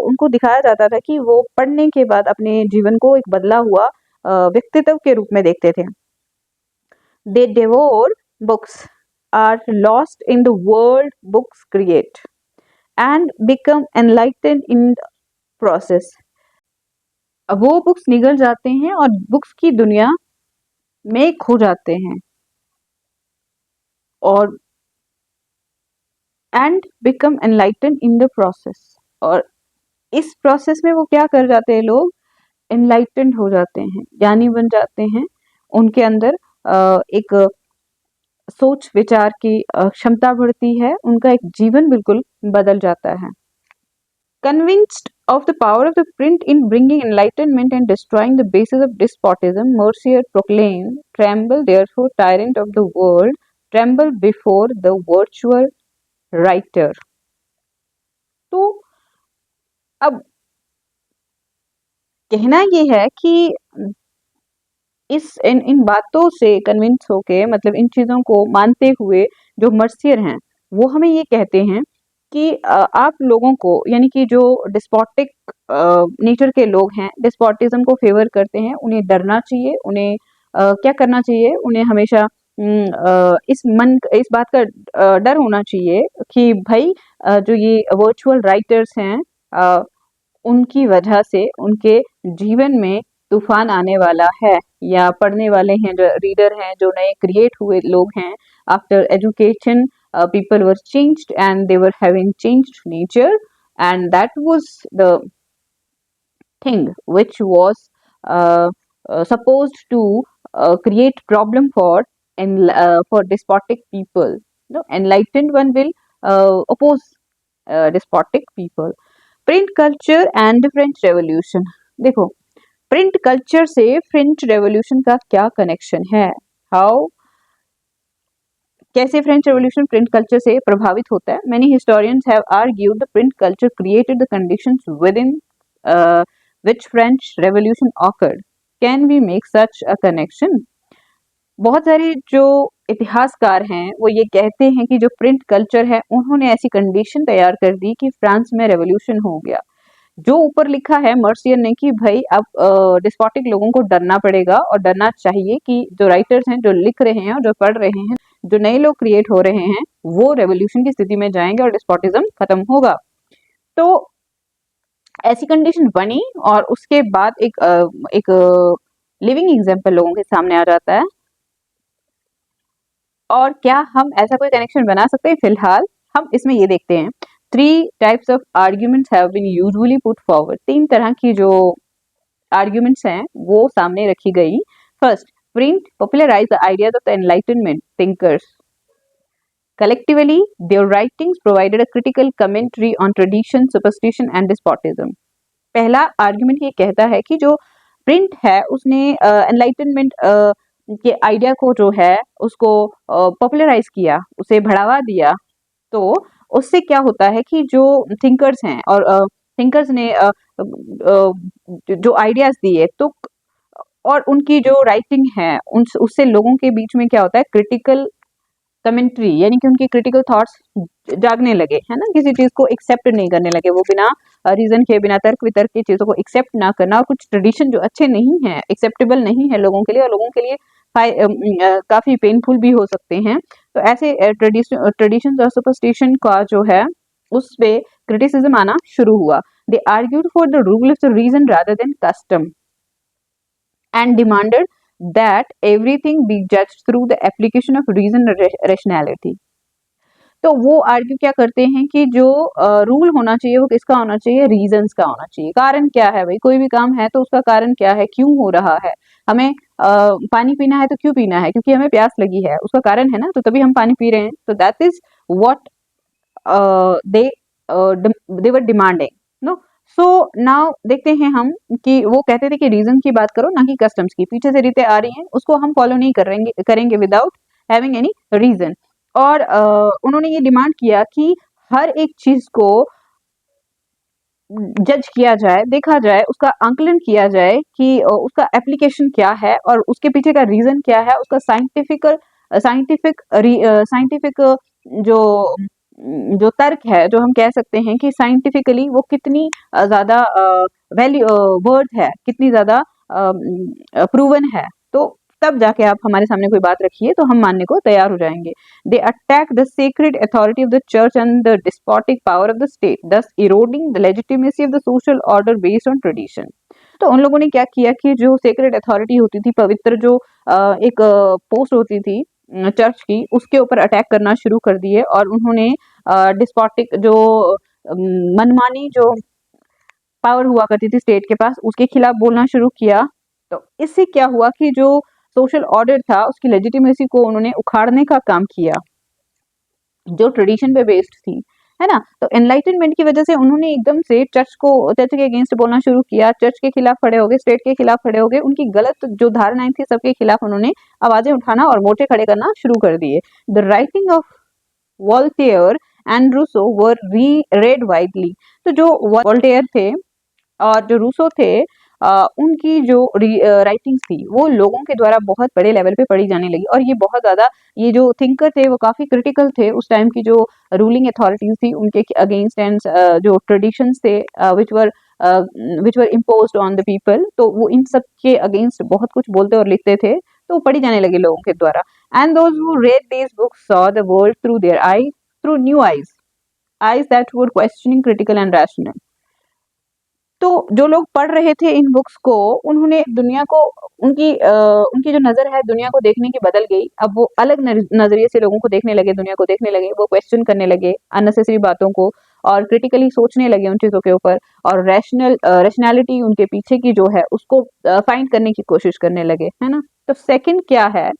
उनको दिखाया जाता था कि वो पढ़ने के बाद अपने जीवन को एक बदला हुआ व्यक्तित्व के रूप में देखते थे. They devour books, are lost in the world books create, and become enlightened in the process. वो बुक्स निगल जाते हैं और बुक्स की दुनिया में खो जाते हैं और and become enlighten in the process. और इस प्रोसेस में वो क्या कर जाते हैं, लोग एनलाइटेंड हो जाते हैं, ज्ञानी बन जाते हैं. उनके अंदर एक सोच विचार की क्षमता बढ़ती है, उनका एक जीवन बिल्कुल बदल जाता है. Convinced of the power of the print in bringing enlightenment and destroying the basis of despotism, Mercier proclaimed, "Tremble, therefore, tyrant of the world, tremble before the virtual writer." तो अब कहना ये है कि इन बातों से कन्विंस होके, मतलब इन चीज़ों को मानते हुए जो मर्सियर हैं वो हमें ये कहते हैं कि आप लोगों को, यानी कि जो डिस्पोटिक नेचर के लोग हैं, डिस्पोटिज्म को फेवर करते हैं, उन्हें डरना चाहिए. उन्हें क्या करना चाहिए, उन्हें हमेशा इस बात का डर होना चाहिए कि भाई जो ये वर्चुअल राइटर्स हैं, उनकी वजह से उनके जीवन में तूफान आने वाला है, या पढ़ने वाले हैं, जो रीडर हैं, जो नए क्रिएट हुए लोग हैं. After education people were changed and they were having changed nature, and that was the thing which was supposed to create problem for despotic people. No, enlightened one will oppose despotic people. Print culture and the French Revolution. देखो, प्रिंट कल्चर से फ्रेंच रेवोल्यूशन का क्या कनेक्शन है? हाउ, कैसे फ्रेंच रेवोल्यूशन प्रिंट कल्चर से प्रभावित होता है? Many historians have argued the print culture created the conditions within which French revolution occurred. Can we make such a connection? बहुत सारे जो इतिहासकार हैं वो ये कहते हैं कि जो प्रिंट कल्चर है उन्होंने ऐसी कंडीशन तैयार कर दी कि फ्रांस में रेवोल्यूशन हो गया। जो ऊपर लिखा है मर्सियर ने कि भाई अब डिस्पोटिक लोगों को डरना पड़ेगा और डरना चाहिए कि जो राइटर्स हैं, जो लिख रहे हैं और जो पढ़ रहे हैं, जो नए लोग क्रिएट हो रहे हैं, वो रेवोल्यूशन की स्थिति में जाएंगे और डिस्पोटिज्म खत्म होगा। तो ऐसी कंडीशन बनी और उसके बाद एक लिविंग एग्जाम्पल लोगों के सामने आ जाता है। और क्या हम ऐसा कोई कनेक्शन बना सकते हैं? फिलहाल हम इसमें ये देखते हैं, 3 types of arguments have been usually put forward. 3 तरह की जो आर्ग्यूमेंट्स हैं वो सामने रखी गई। First, print popularise the ideas of the enlightenment thinkers. Collectively, their writings provided a critical commentary on tradition, superstition and despotism. पहला आर्ग्यूमेंट ये कहता है कि जो प्रिंट है उसने एनलाइटनमेंट के आइडिया को जो है उसको पॉपुलराइज किया, उसे बढ़ावा दिया। तो उससे क्या होता है कि जो थिंकर्स हैं और थिंकर्स ने जो आइडियाज दिए तो और उनकी जो राइटिंग है उससे लोगों के बीच में क्या होता है, क्रिटिकल कमेंट्री, यानी कि उनकी क्रिटिकल थॉट्स जागने लगे, है ना, किसी चीज को एक्सेप्ट नहीं करने लगे, वो बिना रीजन के, बिना तर्क वितर्क की चीजों को एक्सेप्ट ना करना, और कुछ ट्रेडिशन जो अच्छे नहीं है, एक्सेप्टेबल नहीं है लोगों के लिए और लोगों के लिए काफी पेनफुल भी हो सकते हैं। तो ऐसे ट्रेडिशन और सुपरस्टिशन का जो है उस पे क्रिटिसिज्म आना शुरू हुआ। They argued for the rule of the reason rather than custom and demanded that everything be judged through the application of reason and rationality. तो वो आर्ग्यू क्या करते हैं कि जो रूल होना चाहिए वो किसका होना चाहिए? रीजंस का होना चाहिए। कारण क्या है भाई, कोई भी काम है तो उसका कारण क्या है, क्यों हो रहा है। हमें पानी पीना है तो क्यों पीना है? क्योंकि हमें प्यास लगी है, उसका कारण है ना, तो तभी हम पानी पी रहे हैं। तो that is what they were demanding, no. So now देखते हैं हम कि वो कहते थे कि रीजन की बात करो ना कि कस्टम्स की। पीछे से रीतें आ रही हैं उसको हम फॉलो नहीं करेंगे विदाउट हैविंग एनी रीजन। और उन्होंने ये डिमांड किया कि हर एक चीज को जज किया जाए, देखा जाए, उसका आंकलन किया जाए कि उसका एप्लीकेशन क्या है और उसके पीछे का रीजन क्या है, उसका साइंटिफिक जो जो तर्क है, जो हम कह सकते हैं कि साइंटिफिकली वो कितनी ज्यादा वैल्यू वर्थ है, कितनी ज्यादा प्रूवन है। तो तब जाके आप हमारे सामने कोई बात रखिए तो हम मानने को तैयार हो जाएंगे। They attack the sacred authority of the church and the despotic power of the state, thus eroding the legitimacy of the social order based on tradition. तो उन लोगों ने क्या किया कि जो सेक्रेड अथॉरिटी होती थी, पवित्र जो एक पोस्ट होती थी चर्च की, उसके ऊपर अटैक करना शुरू कर दिए और उन्होंने डिस्पोटिक जो मनमानी जो पावर हुआ करती थी स्टेट के पास, उसके खिलाफ बोलना शुरू किया। तो इससे क्या हुआ कि जो सोशल ऑर्डर था उसकी लेजिटिमेसी को उन्होंने उखाड़ने का काम किया, जो ट्रेडिशन पे बेस्ड थी, है ना। तो एनलाइटनमेंट की वजह से उन्होंने एकदम से चर्च के अगेंस्ट बोलना शुरू किया, चर्च के खिलाफ खड़े हो गए, स्टेट के खिलाफ खड़े हो गए, उनकी गलत जो धारणाएं थी सबके खिलाफ उन्होंने आवाजें उठाना और मोर्चे खड़े करना शुरू कर दिए। The writing of Voltaire and Rousseau were read widely. तो जो वॉल्टेयर थे और जो रूसो थे, उनकी जो राइटिंग्स थी वो लोगों के द्वारा बहुत बड़े लेवल पे पढ़ी जाने लगी और ये बहुत ज़्यादा, ये जो थिंकर थे वो काफ़ी क्रिटिकल थे उस टाइम की जो रूलिंग अथॉरिटीज थी उनके अगेंस्ट, एंड जो ट्रेडिशंस थे विच वर इम्पोज्ड ऑन द पीपल, तो वो इन सब के अगेंस्ट बहुत कुछ बोलते और लिखते थे, तो वो पढ़ी जाने लगी लोगों के द्वारा। And those who read these books saw the world through their eye, through new eyes that were questioning, critical and rational। तो जो लोग पढ़ रहे थे इन बुक्स को, उन्होंने दुनिया को, उनकी जो नज़र है दुनिया को देखने की बदल गई। अब वो अलग नज़रिए से लोगों को देखने लगे, दुनिया को देखने लगे, वो क्वेश्चन करने लगे अननेसेसरी बातों को और क्रिटिकली सोचने लगे उन चीज़ों के ऊपर, और रैशनैलिटी उनके पीछे की जो है उसको फाइंड करने की कोशिश करने लगे, है ना। तो सेकंड क्या है,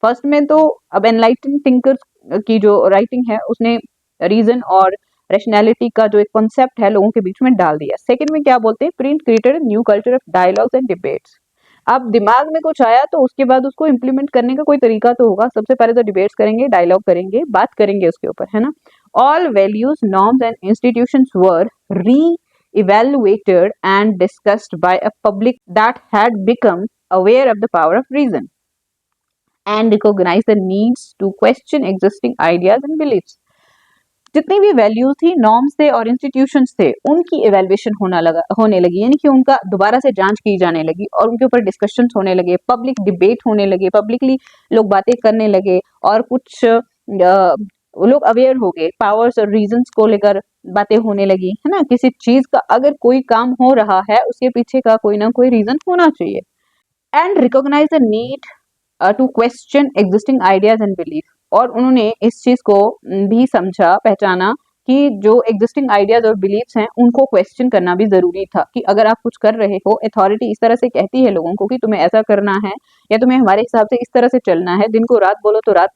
फर्स्ट में तो अब एनलाइटन थिंकर्स की जो राइटिंग है उसने रीजन और रैशनैलिटी का जो एक कॉन्सेप्ट है लोगों के बीच में डाल दिया। सेकंड में क्या बोलते हैं, print created new culture of dialogues and debates. अब दिमाग में कुछ आया तो उसके बाद उसको इम्प्लीमेंट करने का कोई तरीका तो होगा। सबसे पहले तो डिबेट्स करेंगे, डायलॉग करेंगे, बात करेंगे उसके ऊपर, है ना। All values, norms and institutions were re evaluated and discussed by a public that had become aware of the power of reason and recognize the needs to question existing ideas and beliefs। जितनी भी वैल्यूज थी, नॉर्म्स थे और इंस्टीट्यूशंस थे, उनकी इवेल्युएशन होने लगी, यानी कि उनका दोबारा से जांच की जाने लगी और उनके ऊपर डिस्कशन होने लगे, पब्लिक डिबेट होने लगे, पब्लिकली लोग बातें करने लगे और कुछ लोग अवेयर हो गए, पावर्स और रीजंस को लेकर बातें होने लगी, है ना। किसी चीज का अगर कोई काम हो रहा है उसके पीछे का कोई ना कोई रीजन होना चाहिए। And recognise the need to question existing ideas and belief, और उन्होंने इस चीज को भी समझा, पहचाना कि जो एग्जिस्टिंग आइडियाज और बिलीफ्स हैं उनको क्वेश्चन करना भी जरूरी था। कि अगर आप कुछ कर रहे हो, अथॉरिटी इस तरह से कहती है लोगों को कि तुम्हें ऐसा करना है या तुम्हें हमारे हिसाब से इस तरह से चलना है, दिन को रात बोलो तो रात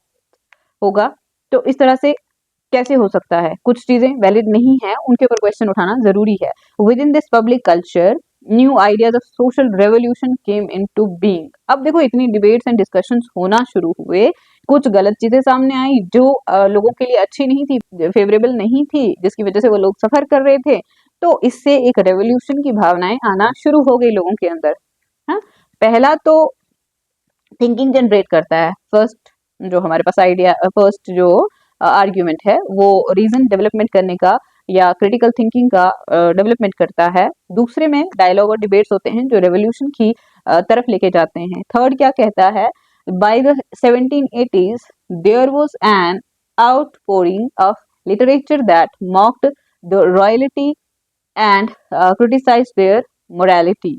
होगा, तो इस तरह से कैसे हो सकता है, कुछ चीजें वैलिड नहीं है, उनके ऊपर क्वेश्चन उठाना जरूरी है। With in this public culture new ideas of social revolution came into being. अब देखो इतनी डिबेट्स एंड डिस्कशंस होना शुरू हुए, कुछ गलत चीजें सामने आई जो लोगों के लिए अच्छी नहीं थी, फेवरेबल नहीं थी, जिसकी वजह से वो लोग सफर कर रहे थे। तो इससे एक रेवोल्यूशन की भावनाएं आना शुरू हो गई लोगों के अंदर। हाँ, पहला तो थिंकिंग जनरेट करता है, फर्स्ट जो हमारे पास आइडिया, फर्स्ट जो आर्ग्यूमेंट है वो रीजन डेवलपमेंट करने का या क्रिटिकल थिंकिंग का डेवलपमेंट करता है। दूसरे में डायलॉग और डिबेट्स होते हैं जो रेवोल्यूशन की तरफ लेके जाते हैं। थर्ड क्या कहता है, by the 1780s there was an outpouring of literature that mocked the royalty and criticized their morality.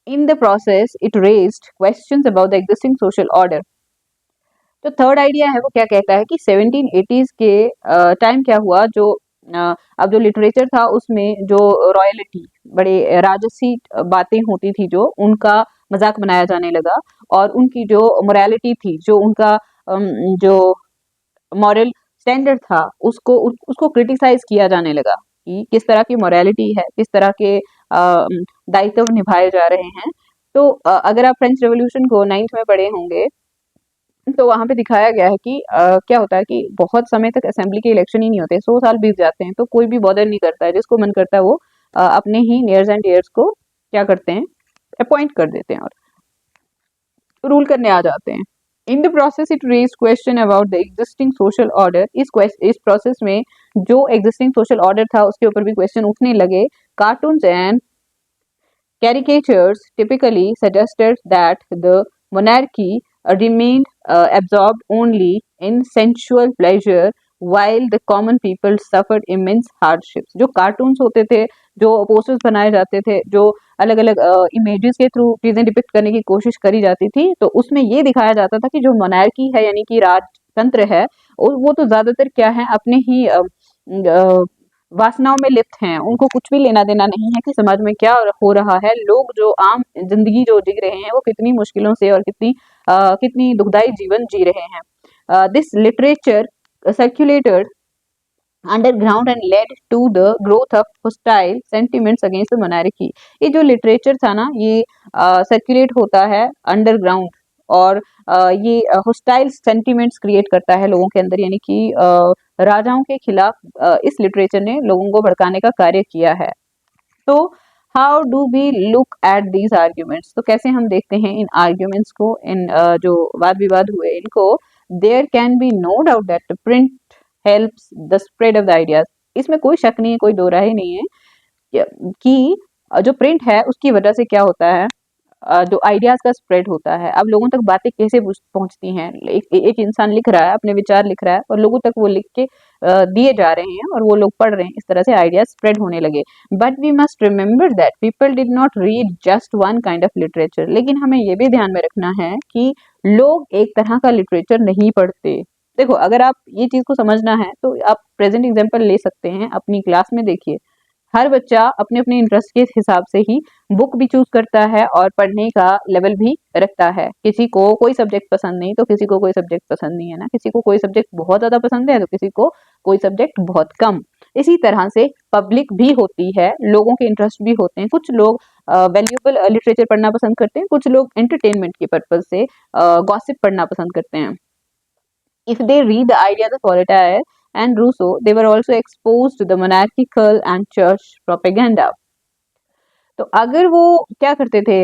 In the process, it raised questions about the existing social order. तो थर्ड आइडिया है वो क्या कहता है कि 1780s के टाइम क्या हुआ, जो अब जो लिटरेचर था उसमें जो रॉयल्टी, बड़े राजसी बातें होती थी, जो उनका मजाक बनाया जाने लगा और उनकी जो मोरालिटी थी, जो उनका जो मॉरल स्टैंडर्ड था, उसको क्रिटिसाइज किया जाने लगा कि किस तरह की मोरालिटी है, किस तरह के दायित्व निभाए जा रहे हैं। तो अगर आप फ्रेंच रेवोल्यूशन को 9th में पढ़े होंगे तो वहां पे दिखाया गया है कि क्या होता है कि बहुत समय तक असेंबली के इलेक्शन ही नहीं होते, 100 साल बीत जाते हैं तो कोई भी बॉदर नहीं करता है, जिसको मन करता है वो अपने ही नियर्स एंड ईयर्स को क्या करते हैं, अपॉइंट कर देते हैं और रूल करने आ जाते हैं। In the process it raise question about the existing social order. इस प्रोसेस में जो एग्जिस्टिंग सोशल ऑर्डर था उसके ऊपर भी क्वेश्चन उठने लगे। Cartoons and caricatures typically suggested that the monarchy remained absorbed only in sensual pleasure while the common people suffered immense hardships। जो कार्टून्स होते थे, जो पोस्टर्स बनाए जाते थे, जो अलग अलग इमेजेस के थ्रू चीजें डिपिक्ट करने की कोशिश करी जाती थी, तो उसमें ये दिखाया जाता था कि जो मोनार्की है यानी कि राजतंत्र है, वो तो ज्यादातर क्या है, अपने ही वासनाओं में लिप्त हैं, उनको कुछ भी लेना देना नहीं है कि समाज में क्या हो रहा है, लोग जो आम जिंदगी जो जी रहे हैं वो कितनी मुश्किलों से और कितनी दुखदाई जीवन जी रहे हैं। This literature circulated underground and led to the growth of hostile sentiments against the monarchy. ये जो लिटरेचर था ना, ये सर्क्यूलेट होता है अंडरग्राउंड और ये हॉस्टाइल सेंटिमेंट्स क्रिएट करता है लोगों के अंदर, यानी कि राजाओं के खिलाफ इस लिटरेचर ने लोगों को भड़काने का कार्य किया है। तो how do we look at these arguments, तो कैसे हम देखते हैं इन आर्ग्यूमेंट्स को, इन जो वाद विवाद हुए इनको। There can be no doubt that print helps the spread of the ideas. इसमें कोई शक नहीं है, कोई दो राय नहीं है कि जो प्रिंट है उसकी वजह से क्या होता है, जो आइडियाज का स्प्रेड होता है। अब लोगों तक बातें कैसे पहुंचती हैं, एक इंसान लिख रहा है, अपने विचार लिख रहा है और लोगों तक वो लिख के दिए जा रहे हैं और वो लोग पढ़ रहे हैं, इस तरह से आइडियाज स्प्रेड होने लगे। But we must remember that people did not read just one kind of literature. लेकिन हमें ये भी ध्यान में रखना है कि लोग एक तरह का लिटरेचर नहीं पढ़ते। देखो, अगर आप ये चीज को समझना है तो आप प्रेजेंट एग्जाम्पल ले सकते हैं, अपनी क्लास में देखिए, हर बच्चा अपने अपने इंटरेस्ट के हिसाब से ही बुक भी चूज करता है और पढ़ने का लेवल भी रखता है। किसी को कोई सब्जेक्ट पसंद नहीं तो किसी को कोई सब्जेक्ट पसंद नहीं है ना, किसी को कोई सब्जेक्ट बहुत ज्यादा पसंद है तो किसी को कोई सब्जेक्ट बहुत कम। इसी तरह से पब्लिक भी होती है, लोगों के इंटरेस्ट भी होते हैं। कुछ लोग वैल्यूएबल लिटरेचर पढ़ना पसंद करते हैं, कुछ लोग एंटरटेनमेंट के पर्पज से गॉसिप पढ़ना पसंद करते हैं। If they read the ideas of Voltaire and Rousseau, they were also exposed to the monarchical and church propaganda. तो अगर वो क्या करते थे,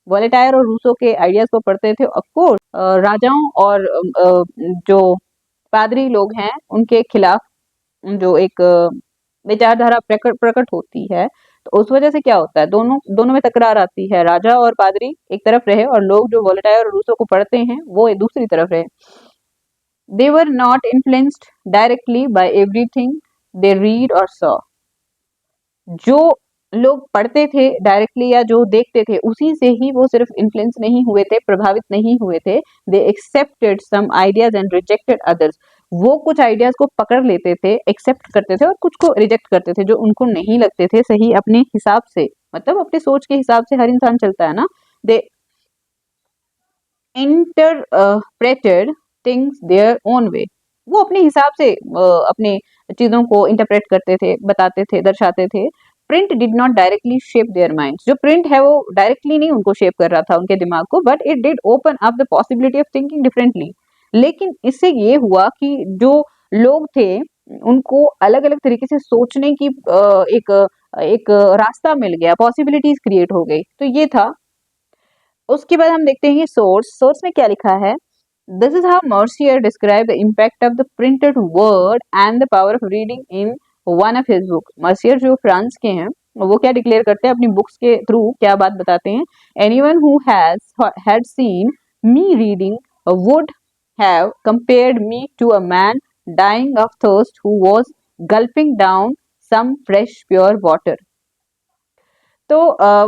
वोलेटायर और रूसो के आइडियाज को पढ़ते थे, ऑफ कोर्स राजाओं और जो पादरी लोग हैं उनके खिलाफ जो एक विचारधारा प्रकट होती है, तो उस वजह से क्या होता है, दोनों में तकरार आती है। राजा और पादरी एक तरफ रहे और लोग जो वोलेटायर और रूसो को पढ़ते हैं वो एक दूसरी तरफ रहे। They were not influenced directly by everything they read or saw. जो लोग पढ़ते थे डायरेक्टली या जो देखते थे उसी से ही वो सिर्फ इन्फ्लुएंस नहीं हुए थे, प्रभावित नहीं हुए थे। They accepted some ideas and rejected others. वो कुछ आइडियाज को पकड़ लेते थे, एक्सेप्ट करते थे और कुछ को रिजेक्ट करते थे जो उनको नहीं लगते थे सही अपने हिसाब से, मतलब अपने सोच के हिसाब से हर इंसान चलता है ना। They interpreted things their own way. वो अपने हिसाब से अपने चीजों को इंटरप्रेट करते थे, बताते थे, दर्शाते थे। Print did not directly shape their mind. जो प्रिंट है वो डायरेक्टली नहीं उनको शेप कर रहा था उनके दिमाग को, but it did open up the possibility of thinking differently. लेकिन इससे ये हुआ कि जो लोग थे उनको अलग अलग तरीके से सोचने की एक रास्ता मिल गया, पॉसिबिलिटीज क्रिएट हो गई। तो ये था। उसके बाद हम देखते हैं सोर्स में क्या लिखा है। This is how Mercier described the impact of the printed word and the power of reading in one of his books. Mercier जो फ्रांस के हैं वो क्या डिक्लेयर करते हैं अपनी बुक्स के थ्रू, क्या बात बताते हैं। Anyone who had seen me reading would have compared me to a man dying of thirst who was gulping down some fresh pure water. तो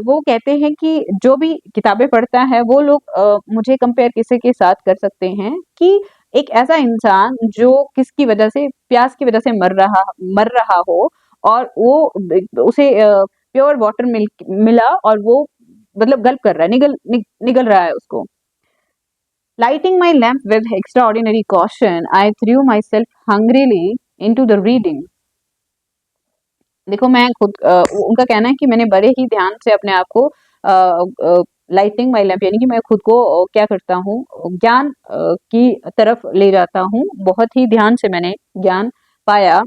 वो कहते हैं कि जो भी किताबें पढ़ता है वो लोग मुझे कंपेयर किसी के साथ कर सकते हैं कि एक ऐसा इंसान जो किसकी वजह से, प्यास की वजह से मर रहा हो और वो उसे प्योर वाटर मिला और वो मतलब गल्प कर रहा है, निगल रहा है उसको। Lighting my lamp with extraordinary caution I threw myself hungrily into the reading. देखो मैं खुद उनका कहना है कि मैंने बड़े ही ध्यान से अपने आप को लाइटिंग माई लैम्प यानी कि मैं खुद को क्या करता हूँ, ज्ञान की तरफ ले जाता हूँ। बहुत ही ध्यान से मैंने ज्ञान पाया।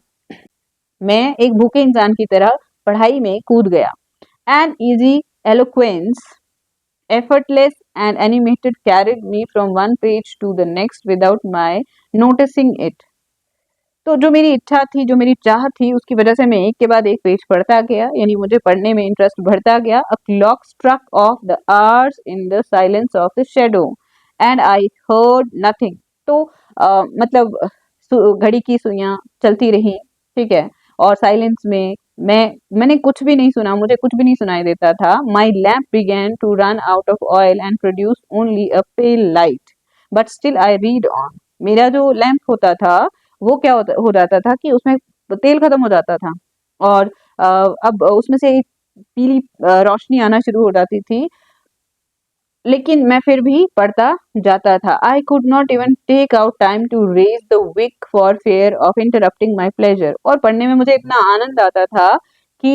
मैं एक भूखे इंसान की तरह पढ़ाई में कूद गया। An easy eloquence effortless and animated carried me from one page to the next without my noticing it. तो जो मेरी इच्छा थी, जो मेरी चाह थी, उसकी वजह से मैं एक के बाद एक पेज पढ़ता गया, यानी मुझे पढ़ने में इंटरेस्ट बढ़ता गया। A clock struck off the hours in the silence of the shadow and I heard nothing. तो मतलब घड़ी की सुइयां चलती रही, ठीक है, और साइलेंस में मैंने कुछ भी नहीं सुना, मुझे कुछ भी नहीं सुनाई देता था। My lamp began to run out of oil and produce only a pale light but still I read on. मेरा जो लैम्प होता था वो क्या हो जाता था कि उसमें तेल खत्म हो जाता था और अब उसमें से एक पीली रोशनी आना शुरू हो जाती थी, लेकिन मैं फिर भी पढ़ता जाता था। I could not even take out time to raise the wick for fear of interrupting my pleasure. और पढ़ने में मुझे इतना आनंद आता था कि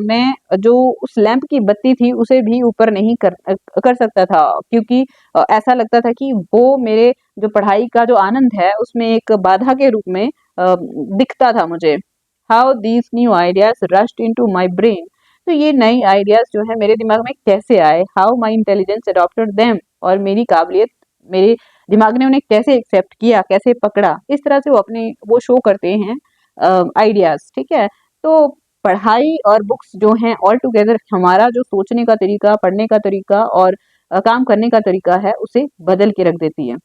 मैं जो उस लैंप की बत्ती थी उसे भी ऊपर नहीं कर सकता था, क्योंकि ऐसा लगता था कि वो मेरे जो पढ़ाई का जो आनंद है उसमें एक बाधा के रूप में दिखता था मुझे। How these new ideas rushed into my brain. तो ये नई आइडियाज जो है मेरे दिमाग में कैसे आए। How my intelligence adopted them. और मेरी काबिलियत, मेरे दिमाग ने उन्हें कैसे एक्सेप्ट किया, कैसे पकड़ा। इस तरह से वो शो करते हैं आइडियाज, ठीक है। तो पढ़ाई और बुक्स जो हैं ऑल टुगेदर हमारा जो सोचने का तरीका, पढ़ने का तरीका और काम करने का तरीका है उसे बदल के रख देती है।